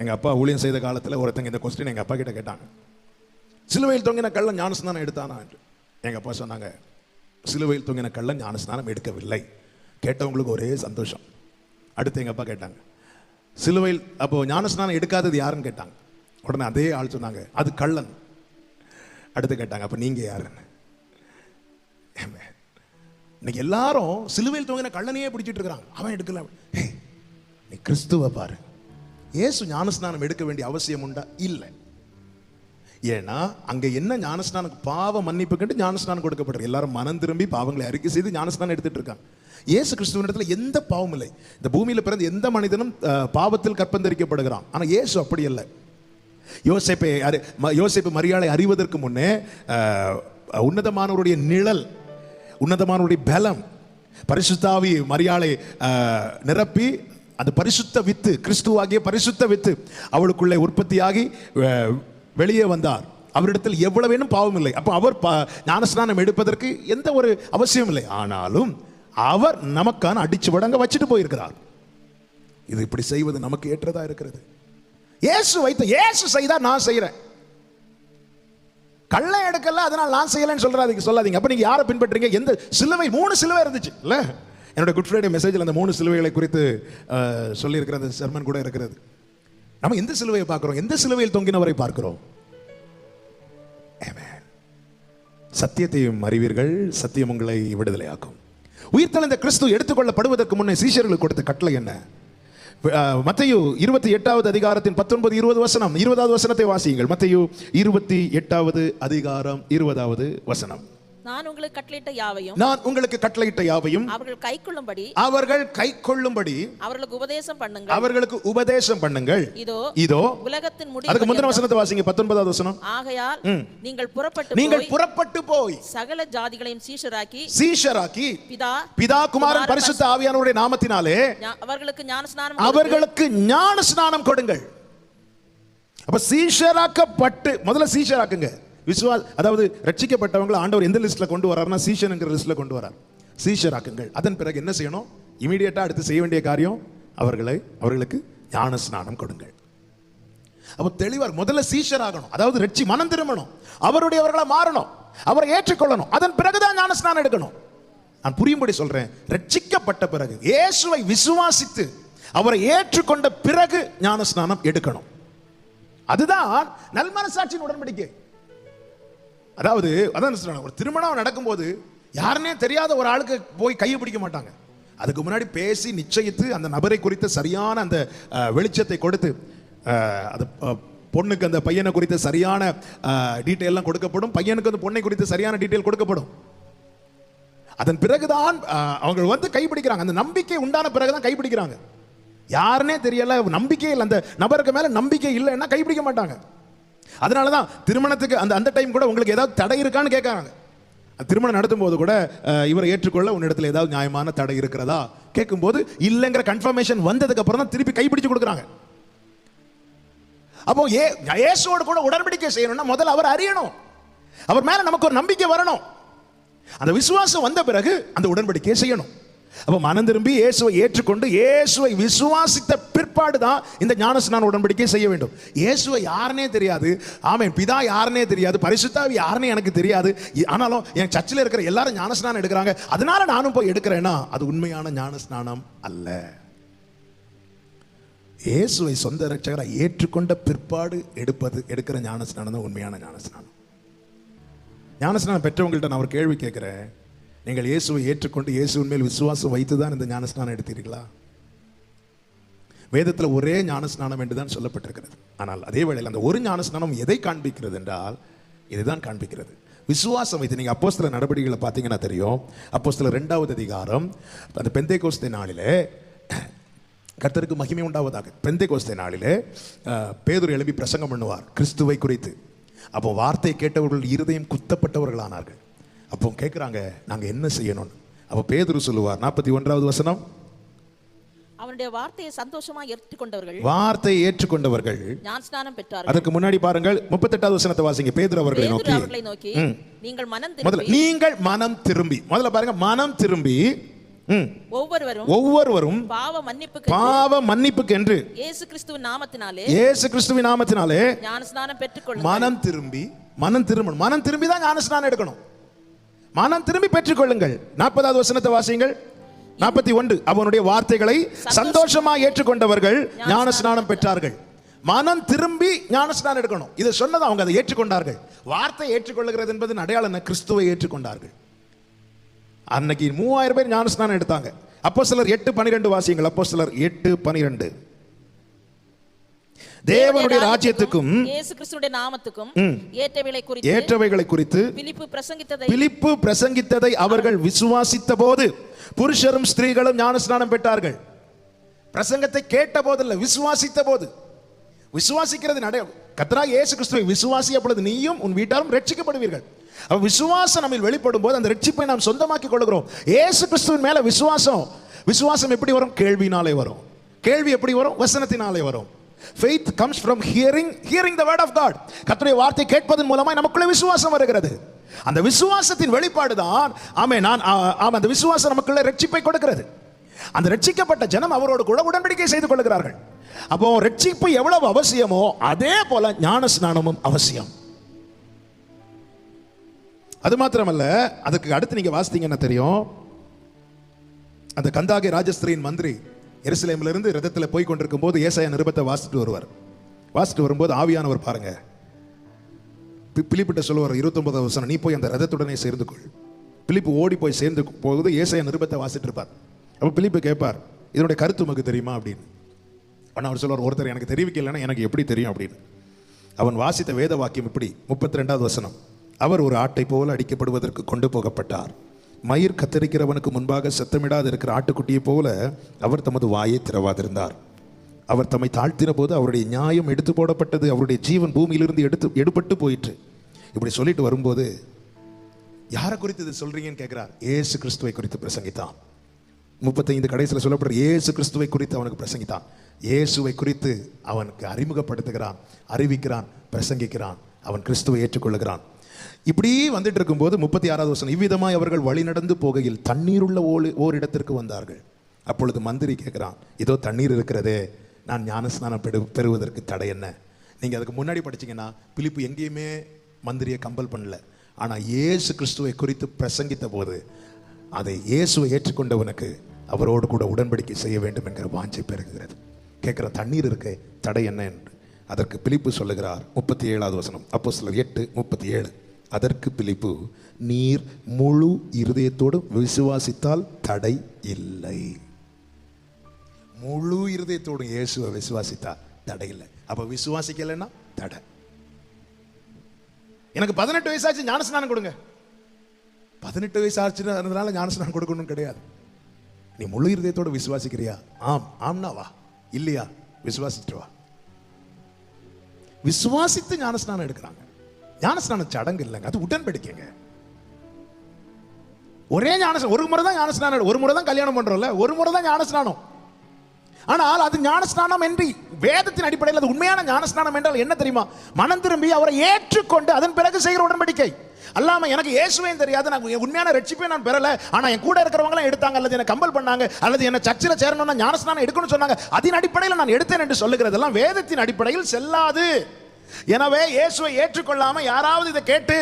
A: எங்க அப்பா ஊழியம் செய்த காலத்தில் ஒருத்தங்க இந்த கொஸ்டின் எங்க அப்பா கிட்ட கேட்டாங்க, சிலுவையில் தொங்கின கள்ளன் ஞானஸ்நானம் எடுத்தானா என்று. எங்க அப்பா சொன்னாங்க, சிலுவையில் தொங்கின கள்ளன் ஞானஸ்நானம் எடுக்கவில்லை. கேட்டவங்களுக்கு ஒரே சந்தோஷம். அடுத்து எங்கள் அப்பா கேட்டாங்க, சிலுவையில் அப்போ ஞானஸ்நானம் எடுக்காதது யாருன்னு கேட்டாங்க. உடனே அதே ஆள் சொன்னாங்க, அது கள்ளன். அடுத்து கேட்டாங்க, அப்போ நீங்கள் யாருன்னு. இன்னைக்கு எல்லாரும் சிலுவையில் தொங்கின கள்ளனையே பிடிச்சிட்டு இருக்கிறாங்க. அவன் எடுக்கல. நீ கிறிஸ்துவை பாரு. இயேசு ஞானஸ்நானம் எடுக்க வேண்டிய அவசியம் உண்டா? இல்லை. ஏன்னா அங்க என்ன ஞானஸ்நானம், பாவ மன்னிப்பு கண்டு ஞானஸ்நானம் கொடுக்கப்பட்டது. எல்லாரும் மனம் திரும்பி பாவங்களை அறிக்கை செய்து ஞானஸ்நானம் எடுத்துட்டு இருக்காங்க. இயேசு கிறிஸ்துவினிடத்தில் எந்த பாவம் இல்லை. இந்த பூமியில் பிறந்த எந்த மனிதனும் பாவத்தில் கற்பந்தரிக்கப்படுகிறான். ஆனால் இயேசு அப்படி இல்லை. யோசேப்பு மரியாளை அறிவதற்கு முன்னே உன்னதமானவருடைய நிழல், உன்னதமானவருடைய பலம், பரிசுத்த ஆவி மரியாளை நிரப்பி அந்த பரிசுத்த வித்து, கிறிஸ்துவாகிய பரிசுத்த வித்து அவளுக்குள்ளே உற்பத்தியாகி வெளியே வந்தார். அவரிடத்தில் எவ்வளவேனும் பாவம் இல்லை. அப்போ அவர் ஞானஸ்நானம் எடுப்பதற்கு எந்த ஒரு அவசியம் இல்லை. ஆனாலும் அவர் நமக்கான அடிச்சுவடங்க வச்சுட்டு போயிருக்கிறார். இது இப்படி செய்வது நமக்கு ஏற்றதா இருக்கிறது. இயேசு செய்தா நான் செய்யறேன், கள்ளை எடுக்கல அதனால் நான் செய்யலன்னு சொல்லாதீங்க. அப்ப நீங்க யாரை பின்பற்றீங்க? எந்த சிலுவை? 3 சிலுவை இருந்துச்சு இல்ல? என்னோட குட் ஃப்ரைடே மெசேஜில் அந்த 3 சிலுவைகளை குறித்து சொல்லியிருக்கிற அந்த செர்மன் கூட இருக்கிறது. நம்ம எந்த சிலுவையை பார்க்கிறோம்? எந்த சிலுவையில் தொங்கினவரை பார்க்கிறோம்? சத்தியத்தையும் அறிவீர்கள், சத்தியம் உங்களை விடுதலையாக்கும். உயிர்த்தெழுந்த கிறிஸ்து எடுத்துக்கொள்ளப்படுவதற்கு முன்னே சீஷர்களுக்கு கொடுத்த கட்டளை என்ன? மத்தேயு 28வது அதிகாரத்தின் 19-20 வசனம். 20வது வசனத்தை வாசியுங்கள். மத்தேயு 28வது அதிகாரம் 20வது வசனம்.
B: நான் உங்களுக்கு கட்டளையிட்ட யாவையும் அவர்கள் கைக்கொள்ளும்படி அவர்களுக்கு உபதேசம் பண்ணுங்கள். இதோ உலகத்தின் முடிவு. அதுக்கு முந்தின வசனத்தை வாசிங்க. 19வது வசனம். ஆகையால் நீங்கள் புறப்பட்டு போய் சகல ஜாதிகளையும் சீஷராக்கி பிதா குமாரன் பரிசுத்த ஆவியானவருடைய நாமத்தினாலே அவர்களுக்கு ஞானஸ்நானம் கொடுங்கள். அப்ப சீஷராக்கப்பட்டு முதல்ல சீஷராக்குங்க. அதாவது ரட்சிக்கப்பட்டவங்களை ஆண்டவர் எந்த லிஸ்ட்ல கொண்டு வராருன்னா சீஷன்ங்கிற லிஸ்ட்ல கொண்டு வரார். சீஷராக்குங்கள். அதன் பிறகு என்ன செய்யணும்? இமிடியேட்டா அடுத்து செய்ய வேண்டிய காரியம் அவர்களுக்கு ஞானஸ்நானம் கொடுங்கள். அப்ப தெளிவார் முதல்ல சீஷராகணும். அதாவது மனம் திரும்பணும், அவருடையவர்களா மாறணும், அவரை ஏற்றுக்கொள்ளணும். அதன் பிறகுதான் ஞானஸ்நானம் எடுக்கணும். நான் புரியும்படி சொல்றேன். ரட்சிக்கப்பட்ட பிறகு இயேசுவை விசுவாசித்து அவரை ஏற்றுக்கொண்ட பிறகு ஞானஸ்நானம் எடுக்கணும். அதுதான் நல்மனசாட்சியின் உடன்படிக்கை. அதாவது ஒரு திருமணம் நடக்கும்போது யாருன்னே தெரியாத ஒரு ஆளுக்கு போய் கையை பிடிக்க மாட்டாங்க. அதுக்கு முன்னாடி பேசி நிச்சயித்து அந்த நபரை குறித்த சரியான அந்த வெளிச்சத்தை கொடுத்து அது பொண்ணுக்கு அந்த பையனை குறித்த சரியான டீட்டெயிலாம் கொடுக்கப்படும், பையனுக்கு அந்த பொண்ணை குறித்த சரியான டீட்டெயில் கொடுக்கப்படும். அதன் பிறகுதான் அவங்க கைப்பிடிக்கிறாங்க. அந்த நம்பிக்கை உண்டான பிறகுதான் கைப்பிடிக்கிறாங்க. யாருன்னே தெரியல, நம்பிக்கை இல்லை, அந்த நபருக்கு மேல நம்பிக்கை இல்லைன்னா கைப்பிடிக்க மாட்டாங்க. அதனாலதான் திருமணத்துக்கு அந்த டைம் கூட உங்களுக்கு ஏதாவது தடை இருக்கான்னு கேட்கறாங்க. திருமணம் நடத்தும் போது கூட இவரை ஏற்றுக்கொள்ள உன்னிடத்தில் ஏதாவது நியாயமான தடை இருக்கிறதா கேட்கும்போது இல்லைங்கிற கன்ஃபர்மேஷன் வந்ததுக்கு அப்புறம் தான் திருப்பி கைப்பிடிச்சு கொடுக்குறாங்க. அப்போ இயேசுவோடு கூட உடன்படிக்கை செய்யணும்னா முதல்ல அவர் அறியணும், அவர் மேல நமக்கு ஒரு நம்பிக்கை வரணும். அந்த விசுவாசம் வந்த பிறகு அந்த உடன்படிக்கையை செய்யணும். அப்ப மனம் திரும்பி இயேசுவை ஏற்றுக்கொண்டு இயேசுவை விசுவாசித்த பிற்பாடு தான் இந்த ஞானஸ்நான உடன்படிக்கை செய்ய வேண்டும். இயேசுவை யாருனே தெரியாது, ஆமென், பிதா யாருனே தெரியாது, பரிசுத்தாவி யாருனே எனக்கு தெரியாது, ஆனாலும் என் சர்ச்சில் இருக்கிற எல்லாரும் ஞானஸ்நானம் எடுக்கிறாங்க அதனால நானும் போய் எடுக்கிறேன்னா அது உண்மையான ஞானஸ்நானம் அல்ல. இயேசுவை சொந்த ரட்சகரை ஏற்றுக்கொண்ட பிற்பாடு எடுக்கிற ஞானஸ்நானம் தான் உண்மையான ஞானஸ்நானம். ஞானஸ்நானம் பெற்றவங்கள்ட்ட நான் ஒரு கேள்வி கேட்கிறேன். நீங்கள் இயேசுவை ஏற்றுக்கொண்டு இயேசுவின் மேல் விசுவாசம் வைத்துதான் இந்த ஞானஸ்நானம் எடுத்தீர்களா? வேதத்தில் ஒரே ஞானஸ்நானம் என்றுதான் சொல்லப்பட்டிருக்கிறது. ஆனால் அதே வேளையில் அந்த ஒரு ஞானஸ்நானம் எதை காண்பிக்கிறது என்றால் இதுதான் காண்பிக்கிறது, விசுவாசம் வைத்து. நீங்க அப்போஸ்தலர் நடவடிக்கைகளை பார்த்தீங்கன்னா தெரியும். அப்போஸ்தலர் 2வது அதிகாரம் அந்த பெந்தேகோஸ்தே நாளிலே கர்த்தருக்கு மகிமை உண்டாவதாக. பெந்தேகோஸ்தே நாளிலே பேதுரு எழுப்பி பிரசங்கம் பண்ணுவார் கிறிஸ்துவை குறித்து. அப்போ வார்த்தை கேட்டவர்கள் இருதயம் குத்தப்பட்டவர்களானார்கள். அப்போ கேட்குறாங்க நாங்க என்ன செய்யணும். அப்போ பேதுரு சொல்லுவார் 41வது வசனம், அவருடைய வார்த்தையை சந்தோஷமா ஏற்றுக்கொண்டவர்கள் ஞானஸ்நானம் பெற்றார்கள். அதுக்கு முன்னாடி பாருங்கள் 38வது வசனத்தை வாசிங்க. பேதுரு அவர்களை நோக்கி நீங்கள் மனம் திரும்பி முதல்ல பாருங்க, மனம் திரும்பி ஒவ்வொருவரும் பாவ மன்னிப்புக்கு என்று இயேசு கிறிஸ்துவின் நாமத்தினாலே ஞானஸ்நானம் பெற்றுக்கொள்ளுங்கள். மனம் திரும்பி தான் ஞானஸ்நானம் எடுக்கணும். மனம் திரும்பி பெற்றுக்கொள்ளுங்கள். 40வது வசனத்தை வாசியுங்கள். 41 அவனுடைய வார்த்தைகளை சந்தோஷமா ஏற்றுக்கொண்டவர்கள் ஞானஸ்நானம் பெற்றார்கள். மனம் திரும்பி ஞானஸ்நானம் எடுக்கணும். இதை சொன்னது அவங்க அதை ஏற்றுக்கொண்டார்கள். வார்த்தை ஏற்றுக்கொள்ளுகிறது என்பது அடையாளம், கிறிஸ்துவை ஏற்றுக்கொண்டார்கள். அன்னைக்கு 3000 பேர் ஞானஸ்நானம் எடுத்தாங்க. அப்போஸ்தலர் 8:12 வாசியுங்கள். அப்போஸ்தலர் 8:12 தேவனுடைய ராஜ்யத்துக்கும் இயேசு கிறிஸ்துவின் நாமத்துக்கும் ஏற்றவைகளை குறித்து பிலிப்பு பிரசங்கித்ததை அவர்கள் விசுவாசித்த போது புருஷரும் ஸ்திரீகளும் ஞானஸ்நானம் பெற்றார்கள். பிரசங்கத்தை கேட்ட போதில்லை, விசுவாசித்த போது. விசுவாசிக்கிறது கர்த்தராகிய இயேசு கிறிஸ்துவை விசுவாசி, அப்பொழுது நீயும் உன் வீட்டாரும் ரட்சிக்கப்படுவீர்கள். விசுவாசம் நம்ம வெளிப்படும் போது அந்த ரட்சிப்பை நாம் சொந்தமாக்கி கொள்கிறோம். இயேசு கிறிஸ்துவின் மேல விசுவாசம் எப்படி வரும்? கேள்வினாலே வரும். கேள்வி எப்படி வரும்? வசனத்தினாலே வரும். Faith comes from hearing the word of God. கர்த்தருடைய வார்த்தை கேட்பதன் மூலமாய் நமக்குள்ளே விசுவாசம் வருகிறது. அந்த விசுவாசத்தின் வெளிப்பாடு தான் அந்த விசுவாசம் நமக்குள்ளே ரட்சிப்பை கொடுக்கிறது. அந்த ரட்சிக்கப்பட்ட ஜனம் அவரோடு கூட உடன்படிக்கை செய்து கொள்கிறார்கள். அப்போ ரட்சிப்பு எவ்வளவு அவசியமோ அதே போல ஞான ஸ்நானமும் அவசியம். அது மாத்திரமல்ல, அதுக்கு அடுத்து நீங்க வாசித்தீங்கன்னா தெரியும், அந்த கந்தாகி ராஜஸ்திரியின் மந்திரி எருசலேமிலிருந்து இருந்து ரதத்தில் போய் கொண்டிருக்கும் போது ஏசாயா நிருபத்தை வாசிட்டு வருவார். வாசிட்டு வரும்போது ஆவியானவர் பாருங்க பிலிப்பிட்ட சொல்லுவார் 29வது வசனம், நீ போய் அந்த ரதத்துடனே சேர்ந்து கொள். பிலிப்பு ஓடி போய் சேர்ந்து போகுது, ஏசாயா நிருபத்தை வாசிட்டு இருப்பார். அப்போ பிலிப்பு கேட்பார், இதனுடைய கருத்து உமக்கு தெரியுமா அப்படின்னு. ஆனால் அவர் சொல்லுவார், ஒருத்தர் எனக்கு தெரிவிக்கலைன்னா எனக்கு எப்படி தெரியும் அப்படின்னு. அவன் வாசித்த வேத வாக்கியம் இப்படி, 32வது வசனம், அவர் ஒரு ஆட்டை போல அடிக்கப்படுவதற்கு கொண்டு போகப்பட்டார். மயிர் கத்தரிக்கிறவனுக்கு முன்பாக சத்தமிடாது இருக்கிற ஆட்டுக்குட்டியை போல அவர் தமது வாயை திறவாதிருந்தார். அவர் தம்மை தாழ்த்தின போது அவருடைய நியாயம் எடுத்து போடப்பட்டது, அவருடைய ஜீவன் பூமியிலிருந்து எடுபட்டு போயிற்று. இப்படி சொல்லிட்டு வரும்போது, யாரை குறித்து இது சொல்றீங்கன்னு கேட்கிறார். இயேசு கிறிஸ்துவை குறித்து பிரசங்கித்தான். 35 கடைசியில் சொல்லப்படுற இயேசு கிறிஸ்துவை குறித்து அவனுக்கு பிரசங்கித்தான். இயேசுவை குறித்து அவனுக்கு அறிமுகப்படுத்துகிறான், அறிவிக்கிறான், பிரசங்கிக்கிறான். அவன் கிறிஸ்துவை ஏற்றுக்கொள்ளுகிறான். இப்படி வந்துட்டு இருக்கும்போது 36வது வசனம், இவ்விதமாய் அவர்கள் வழி நடந்து போகையில் தண்ணீர் உள்ள ஓரிடத்திற்கு வந்தார்கள். அப்பொழுது மந்திரி கேட்கிறான், இதோ தண்ணீர் இருக்கிறதே, நான் ஞானஸ்நானம் பெறுவதற்கு தடை என்ன? நீங்க அதுக்கு முன்னாடி படிச்சீங்கன்னா பிலிப்பு எங்கேயுமே மந்திரியை கம்பல் பண்ணல. ஆனா இயேசு கிறிஸ்துவை குறித்து பிரசங்கித்த போது அதை இயேசுவை ஏற்றுக்கொண்டவனுக்கு அவரோடு கூட உடன்படிக்கை செய்ய வேண்டும் என்கிற வாஞ்சை பெருகுகிறது. கேட்கிற தண்ணீர் இருக்க தடை என்ன என்று. அதற்கு பிலிப்பு சொல்லுகிறார். 37வது வசனம், அப்போஸ்தலர் 8:37, அதற்கு பிலிப்பு, நீர் முழு இருதயத்தோடு விசுவாசித்தால் தடை இல்லை. முழு இருதயத்தோடு இயேசுவை விசுவாசித்தால் தடை இல்லை. அப்ப விசுவாசிக்கலைன்னா தடை. எனக்கு 18 வயசாச்சு ஞானஸ்நானம் கொடுங்க. 18 வயசு ஆச்சுன்றதுனால ஞானஸ்நானம் கொடுக்கணும் கிடையாது. நீ முழு இருதயத்தோடு விசுவாசிக்கிறியா? ஆம்னா வா, இல்லையா விசுவாசிட்டு வா. விசுவாசித்து ஞானஸ்நானம் எடுக்கிறாங்க. ஞானஸ்நானம் சடங்கு இல்லைங்க, அது உடன்படிக்கைங்க. ஒரே ஞானஸ்நானம், ஒரு முறை தான் ஞானஸ்நானம், ஒரு முறை தான் கல்யாணம் பண்றோம்ல, ஒரு முறை தான் ஞானஸ்நானம். ஆனால் அது ஞானஸ்நானம் என்று வேதத்தின் அடிப்படையில் அது உண்மையான ஞானஸ்நானம் என்றால் என்ன தெரியுமா? மனம் திரும்பி அவரை ஏற்றுக்கொண்டு அதன் பிறகு செய்கிற உடன்படிக்கை. அல்லாம எனக்கு இயேசுவே தெரியாது, நான் உண்மையான ரட்சிப்பை நான் பெறல, ஆனா என் கூட இருக்கிறவங்க எடுத்தாங்க, அல்லது என்ன கம்பல் பண்ணாங்க, அல்லது என்ன சர்ச்சில் சேரணும்னா ஞானஸ்நானம் எடுக்கணும்னு சொன்னாங்க, அதன் அடிப்படையில் நான் எடுத்தேன் என்று சொல்லுகிறதெல்லாம் வேதத்தின் அடிப்படையில் செல்லாது. எனவே இயேசுவை ஏற்றுக்கொள்ளாம யாராவது இதை கேட்டு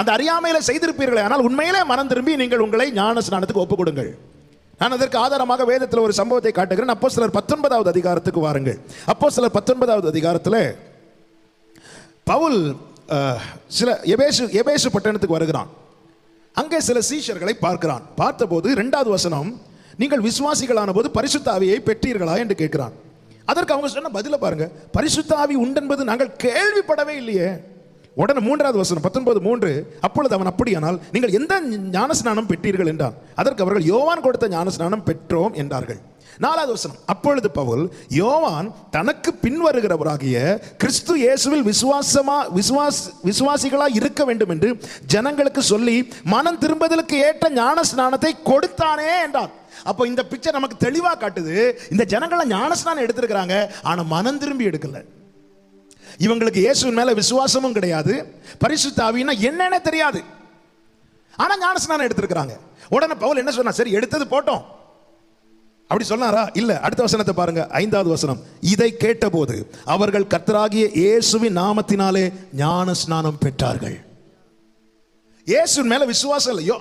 B: அந்த அறியாமையில செய்திருப்பீர்களே, ஆனால் உண்மையிலே மனம் திரும்பி நீங்கள் உங்களை ஞானஸ்நானத்துக்கு ஒப்புக் கொடுங்கள். நான் அதற்கு ஆதாரமாக வேதத்தில் ஒரு சம்பவத்தை காட்டுகிறேன். அப்போஸ்தலர் 19வது அதிகாரத்துக்கு வாருங்கள். அப்போஸ்தலர் 19வது அதிகாரத்தில் பவுல் சில எபேசு பட்டணத்துக்கு வருகிறான். அங்கே சில சீஷர்களை பார்க்கிறான். பார்த்தபோது 2வது வசனம், நீங்கள் விசுவாசிகளான போது பரிசுத்த ஆவியை பெற்றீர்களா என்று கேட்கிறான். அதற்கு அவங்க சொன்ன பதில பாருங்க, பரிசுத்த ஆவி உண்டென்பது நாங்கள் கேள்விப்படவே இல்லையே. உடனே 3வது வசனம் 19:3, அப்பொழுது அவன், அப்படியானால் நீங்கள் எந்த ஞானஸ்நானம் பெற்றீர்கள் என்றான். அதற்கு அவர்கள் யோவான் கொடுத்த ஞானஸ்நானம் பெற்றோம் என்றார்கள். 4வது வசனம், அப்பொழுது பவுல், யோவான் தனக்கு பின்வருகிறவராகிய கிறிஸ்து இயேசுவில் விசுவாசிகளாய் இருக்க வேண்டும் என்று ஜனங்களுக்கு சொல்லி மனம் திரும்புதலுக்கு ஏற்ற ஞானஸ்நானத்தை கொடுத்தானே என்றார். அப்போ இந்த பிக்சர் நமக்கு தெளிவா காட்டுது, இந்த ஜனங்களை ஞானஸ்நானம் எடுத்திருக்கிறாங்க, ஆனா மனம் திரும்பி எடுக்கல. இவங்களுக்கு இயேசுவின் மேல விசுவாசமும் கிடையாது, பரிசுத்த ஆவினா என்னன்னு தெரியாது, ஆனா ஞானஸ்நானம் எடுத்திருக்கிறாங்க. உடனே பவுல் என்ன சொன்னா, சரி எடுத்தது போட்டோம் அப்படி சொன்னாரா? இல்ல. அடுத்த வசனத்தை பாருங்க, 5வது வசனம், இதை கேட்டபோது அவர்கள் கர்த்தராகிய இயேசுவின் நாமத்தினாலே ஞானஸ்நானம் பெற்றார்கள். இயேசுவின் மேல விசுவாசம் இல்லையோ,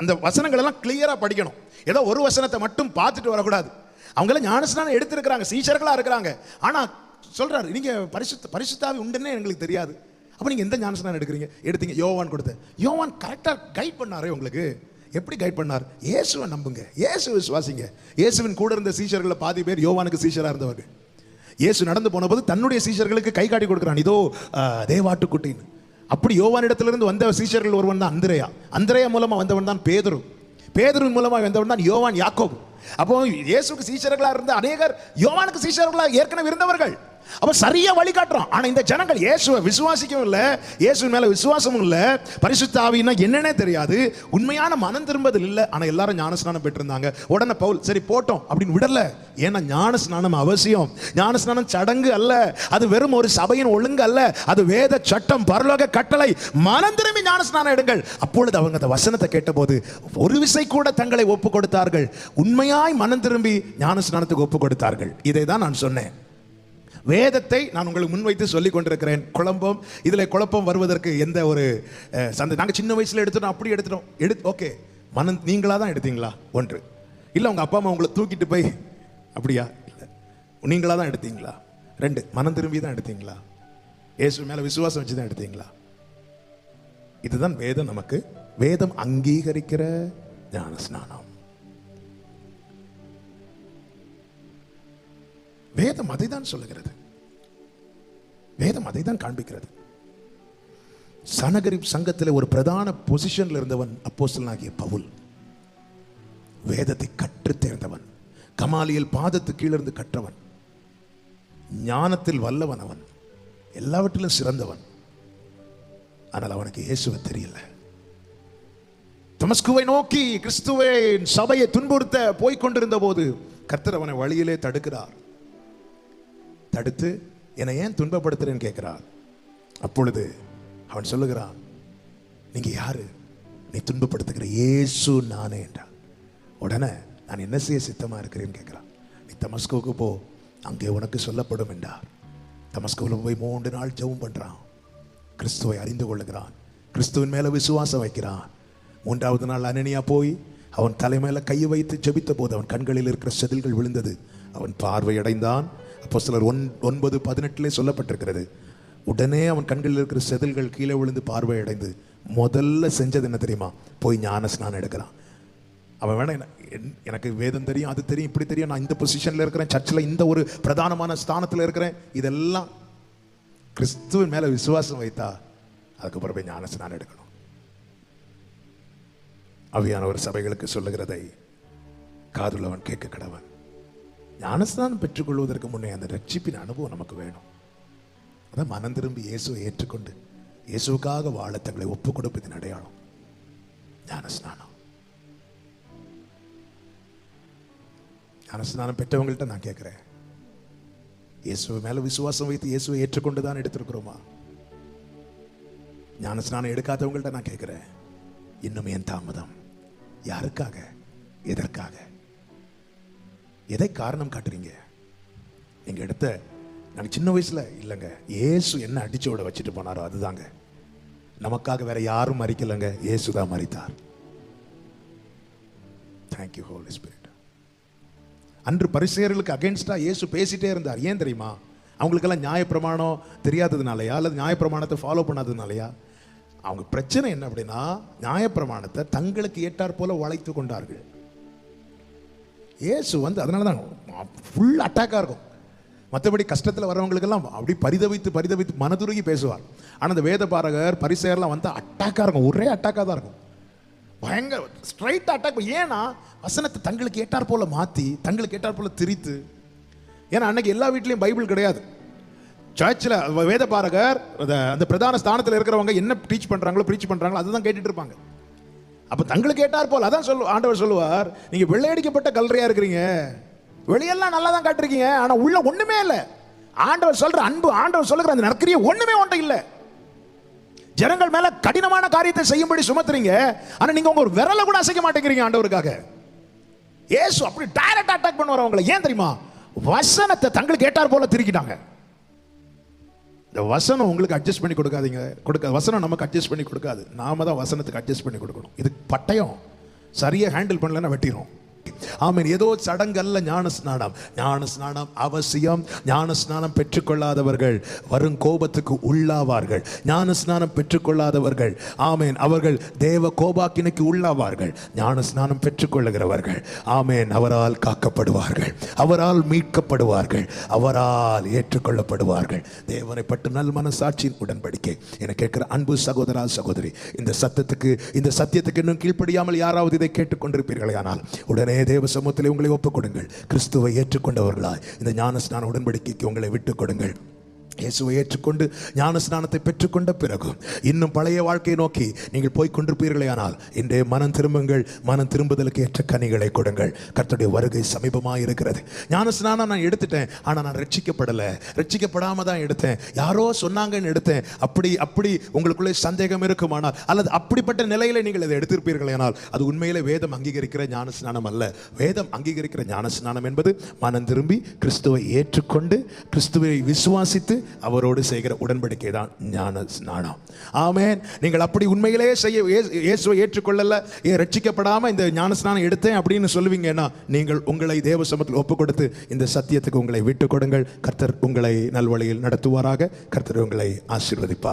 B: அந்த வசனங்கள் எல்லாம் கிளியரா படிக்கணும். ஏதோ ஒரு வசனத்தை மட்டும் பார்த்துட்டு வரக்கூடாது. அவங்க ஞானஸ்நானம் எடுத்திருக்கிறாங்க, சீஷர்களா இருக்கிறாங்க, ஆனா சொல்றாரு, நீங்க பரிசுத்தாவி உண்டுன்னு எங்களுக்கு தெரியாது. அப்ப நீங்க எந்த ஞானஸ்நானம் எடுத்தீங்க? யோவான் கொடுத்த. யோவான் கரெக்டா கைட் பண்ணாரே உங்களுக்கு. எப்படி கைட் பண்ணார்? இயேசுவை நம்புங்க, இயேசு விசுவாசிங்க. இயேசுவின் கூட இருந்த சீஷர்களை பாதி பேர் யோவானுக்கு சீஷரா இருந்தவர்கள். இயேசு நடந்து போன போது தன்னுடைய சீஷர்களுக்கு கை காட்டி கொடுக்கிறான், இதோ தேவாட்டுக்குட்டின்னு. அப்படி யோவானிடத்திலிருந்து வந்த சீஷர்கள் ஒருவன் தான் அந்திரேயா. அந்திரேயா மூலமா வந்தவன் தான் பேதுரு. பேதுருவின் மூலமா வந்தவன் தான் யோவான், யாக்கோபு. அப்போ இயேசுக்கு சீஷர்களா இருந்த அநேகர் யோவானுக்கு சீஷர்களா ஏற்கனவே இருந்தவர்கள். அப்ப சரியா வழிகாட்டுறான். ஆனா இந்த ஜனங்கள் இயேசுவை விசுவாசிக்கவும் இல்ல, இயேசுவின் மேல விசுவாசமும் இல்ல, பரிசுத்த ஆவினா என்னன்னே தெரியாது, உண்மையான மனம் திரும்புதல் இல்ல. ஆனா எல்லாரும் ஞானஸ்நானம் பெற்றிருந்தாங்க. உடனே பவுல் சரி போட்டோம் அப்படின்னு விடல. ஏன்னா ஞானஸ்நானம் அவசியம். ஞானஸ்நானம் சடங்கு அல்ல, அது வெறும் ஒரு சபையின் ஒழுங்கு அல்ல, அது வேத சட்டம், பரலோக கட்டளை. மனம் திரும்பி ஞானஸ்நானம் எடுங்கள். அப்பொழுது அவங்க அந்த வசனத்தை கேட்டபோது ஒரு விசை கூட தங்களை ஒப்பு கொடுத்தார்கள். உண்மையாய் மனம் திரும்பி ஞானஸ்நானத்துக்கு ஒப்பு கொடுத்தார்கள். இதை தான் நான் சொன்னேன். வேதத்தை நான் உங்களுக்கு முன்வைத்து சொல்லிக் கொண்டிருக்கிறேன். குழப்பம் வருவதற்கு எந்த ஒரு நாங்கள் சின்ன வயசுல எடுத்துட்டோம், அப்படி எடுத்துட்டோம். ஓகே, மனம் நீங்களா தான் எடுத்தீங்களா? ஒன்று இல்லை, உங்க அப்பா அம்மா உங்களை தூக்கிட்டு போய் அப்படியா? இல்லை, நீங்களா தான் எடுத்தீங்களா? ரெண்டு, மனம் திரும்பி தான் எடுத்தீங்களா? இயேசு மேல விசுவாசம் வச்சு தான் எடுத்தீங்களா? இதுதான் வேதம். நமக்கு வேதம் அங்கீகரிக்கிற ஞானஸ்நானம். வேதம் அதை தான் சொல்லுகிறது. வேதம் அதை தான் காண்பிக்கிறது. சனகரிப் சங்கத்தில் ஒரு பிரதான பொசிஷன்ல இருந்தவன் அப்போஸ்தலனாகிய பவுல். வேதத்தை கற்று தேர்ந்தவன், கமாலியல் பாதத்து கீழிருந்து கற்றவன், ஞானத்தில் வல்லவன், அவன் எல்லாவற்றிலும் சிறந்தவன். ஆனால் அவனுக்கு இயேசுவை தெரியல. தமஸ்குவை நோக்கி கிறிஸ்துவின் சபையை துன்புறுத்த போய்கொண்டிருந்த போது கர்த்தர் அவனை வழியிலே தடுக்கிறார். தடுத்து என்னை ஏன் துன்பப்படுத்துறேன்னு கேட்கிறார். அப்பொழுது அவன் சொல்லுகிறான், நீங்க யாரு? நீ துன்பப்படுத்துகிற இயேசு நானே என்றான். உடனே நான் என்ன செய்ய சித்தமா இருக்கிறேன்னு கேட்கிறான். நீ தமஸ்குவுக்கு போ, அங்கே உனக்கு சொல்லப்படும் என்றார். தமஸ்குவில் போய் 3 நாள் ஜெபம் பண்றான். கிறிஸ்துவை அறிந்து கொள்ளுகிறான், கிறிஸ்துவின் மேல விசுவாசம் வைக்கிறான். 3வது நாள் அனனியா போய் அவன் தலைமையில கையை வைத்து ஜெபித்த போது அவன் கண்களில் இருக்கிற செதில்கள் விழுந்தது. அவன் பார்வையடைந்தான். அப்போஸ்தலர் 9:18 சொல்லப்பட்டிருக்கிறது. உடனே அவன் கண்களில் இருக்கிற செதில்கள் கீழே விழுந்து பார்வையடைந்து முதல்ல செஞ்சது என்ன தெரியுமா? போய் ஞானஸ்நானம் எடுக்கிறான். அவன் வேணா எனக்கு வேதம் தெரியும், அது தெரியும், இப்படி தெரியும், நான் இந்த பொசிஷன்ல இருக்கிறேன், சர்ச்சில் இந்த ஒரு பிரதானமான ஸ்தானத்தில் இருக்கிறேன், இதெல்லாம் கிறிஸ்துவின் மேல விசுவாசம் வைத்தா அதுக்கப்புறம் போய் ஞானஸ்நானம் எடுக்கணும். ஆவியானவர் சபைகளுக்கு சொல்லுகிறதை காதுள்ளவன் கேட்க கடவன். ஞானஸ்நானம் பெற்றுக்கொள்வதற்கு முன்னே அந்த ரட்சிப்பின் அனுபவம் நமக்கு வேணும். அதான் மனம் திரும்பி இயேசுவை ஏற்றுக்கொண்டு இயேசுக்காக வாழ தங்களை ஒப்பு கொடுப்பதின் அடையாளம் ஞானஸ்நானம். ஞானஸ்நானம் பெற்றவங்கள்ட்ட நான் கேட்கிறேன், இயேசு மேல விசுவாசம் வைத்து இயேசுவை ஏற்றுக்கொண்டு தான் எடுத்திருக்கிறோமா? ஞானஸ்நானம் எடுக்காதவங்கள்ட்ட நான் கேட்கிறேன், இன்னும் ஏன் தாமதம்? யாருக்காக? எதற்காக? எதை காரணம் காட்டுறீங்க? நீங்க எடுத்த நாங்கள் சின்ன வயசுல இல்லைங்க, இயேசு என்ன அடிச்சோட வச்சுட்டு போனாரோ அதுதாங்க. நமக்காக வேற யாரும் மறிக்கலைங்க, இயேசு தான் மரித்தார். Thank you holy spirit. அன்று பரிசேயர்களுக்கு அகைன்ஸ்டா இயேசு பேசிட்டே இருந்தார். ஏன் தெரியுமா? அவங்களுக்கெல்லாம் நியாயப்பிரமாணம் தெரியாததுனாலயா அல்லது நியாயப்பிரமாணத்தை ஃபாலோ பண்ணாததுனாலயா? அவங்க பிரச்சனை என்ன அப்படின்னா, நியாயப்பிரமாணத்தை தங்களுக்கு ஏற்றார் போல வளைத்து கொண்டார்கள். இயேசு அதனால தான் ஃபுல் அட்டாக்காக இருக்கும். மற்றபடி கஷ்டத்தில் வரவங்களுக்கெல்லாம் அப்படி பரிதவித்து மனதுருகி பேசுவார். ஆனால் அந்த வேத பாரகர் பரிசேயர்லாம் அட்டாக்காக இருக்கும், ஒரே அட்டாக்காக தான் இருக்கும், பயங்கர ஸ்ட்ரைட் அட்டாக். ஏன்னா வசனத்தை தங்களுக்கு ஏற்றார் போல மாற்றி, தங்களுக்கு ஏற்றார் போல திரித்து. ஏன்னா அன்னைக்கு எல்லா வீட்லையும் பைபிள் கிடையாது. சர்ச்சில் வேத பாரகர் அந்த பிரதான ஸ்தானத்தில் இருக்கிறவங்க என்ன ப்ரீச் பண்ணுறாங்களோ அதுதான் கேட்டுட்டு இருப்பாங்க. அப்ப தங்களுக்கு கேட்டார் போல் அதான் ஆண்டவர் சொல்லுவார், நீங்க வெள்ளையடிக்கப்பட்ட கல்லறையா இருக்கிறீங்க, வெளியெல்லாம் நல்லா தான் காட்டுறீங்க, ஆனா உள்ள ஒண்ணுமே இல்லை. ஆண்டவர் சொல்ற அன்பு, ஆண்டவர் சொல்லுகிற அந்த நற்கிரியை ஒண்ணுமே ஒன்றும் இல்லை. ஜனங்கள் மேல கடினமான காரியத்தை செய்யும்படி சுமத்துறீங்க, ஆனா நீங்க உங்க ஒரு விரலை கூட அசைக்க மாட்டேங்கிறீங்க ஆண்டவருக்காக. இயேசு அப்படி டைரக்ட் அட்டாக் பண்ணுவார் அவங்களை. ஏன் தெரியுமா? வசனத்தை தங்களுக்கு கேட்டார் போல திருக்கிட்டாங்க. இந்த வசனம் உங்களுக்கு அட்ஜஸ்ட் பண்ணி கொடுக்காதீங்க, வசனம் நமக்கு அட்ஜஸ்ட் பண்ணி கொடுக்காது. நாம தான் வசனத்துக்கு அட்ஜஸ்ட் பண்ணி கொடுக்கணும். இது பட்டயம், சரியா ஹேண்டில் பண்ணலன்னா வெட்டிடும். ஆமென். ஏதோ சடங்கல்ல ஞானஸ்நானம். ஞானஸ்நானம் அவசியம். ஞானஸ்நானம் பெற்றுக்கொள்ளாதவர்கள் வரும் கோபத்துக்கு உள்ளாவார்கள். ஞானஸ்நானம் பெற்றுக்கொள்ளாதவர்கள் ஆமென் அவர்கள் தேவ கோபாக்கினைக்கு உள்ளாவார்கள். ஞானஸ்நானம் பெற்றுக்கொள்ளுகிறவர்கள் ஆமென் அவரால் காக்கப்படுவார்கள், அவரால் மீட்கப்படுவார்கள், அவரால் ஏற்றுக்கொள்ளப்படுவார்கள். தேவனை பட்டு நல் மனசாட்சியின் உடன்படிக்கை. என கேட்கிற அன்பு சகோதரா சகோதரி, இந்த சத்தியத்துக்கு இன்னும் கீழ்ப்படியாமல் யாராவது இதை கேட்டுக்கொண்டிருப்பீர்களே ஆனால் உடனே தேவ சமூகத்திலே உங்களை ஒப்புக் கொடுங்கள். கிறிஸ்துவை ஏற்றுக்கொண்டவர்களாய் இந்த ஞானஸ்நான உடன்படிக்கைக்கு உங்களை விட்டுக் கொடுங்கள். இயேசுவை ஏற்றுக்கொண்டு ஞான ஸ்நானத்தை பெற்றுக்கொண்ட பிறகு இன்னும் பழைய வாழ்க்கையை நோக்கி நீங்கள் போய் கொண்டிருப்பீர்களே, ஆனால் இன்றைய மனம் திரும்புங்கள். மனம் திரும்புதலுக்கு ஏற்ற கனிகளை கொடுங்கள். கர்த்தருடைய வருகை சமீபமாக இருக்கிறது. ஞான ஸ்நானம் நான் எடுத்துட்டேன், ஆனால் நான் ரட்சிக்கப்படலை, ரட்சிக்கப்படாம தான் எடுத்தேன், யாரோ சொன்னாங்கன்னு எடுத்தேன், அப்படி உங்களுக்குள்ளே சந்தேகம் இருக்குமானால், அல்லது அப்படிப்பட்ட நிலையில நீங்கள் இதை எடுத்திருப்பீர்களே, ஆனால் அது உண்மையிலே வேதம் அங்கீகரிக்கிற ஞான ஸ்நானம் அல்ல. வேதம் அங்கீகரிக்கிற ஞான ஸ்நானம் என்பது மனம் திரும்பி கிறிஸ்துவை ஏற்றுக்கொண்டு கிறிஸ்துவை விசுவாசித்து அவரோடு செய்கிற உடன்படிக்கை தான் ஞான ஸ்நானம். ஆமென். நீங்கள் அப்படி உண்மையிலே இயேசுவை ஏற்றுக்கொள்ளல, ரட்சிக்கப்படாம இந்த ஞான ஸ்நானம் எடுத்தேன் அப்படின்னு சொல்லுவீங்கன்னா, நீங்கள் உங்களை தேவ சமூகத்தில் ஒப்பு கொடுத்து இந்த சத்தியத்துக்கு உங்களை விட்டுக் கொடுங்கள். கர்த்தர் உங்களை நல்வழியில் நடத்துவாராக. கர்த்தர் உங்களை ஆசீர்வதிப்பார்.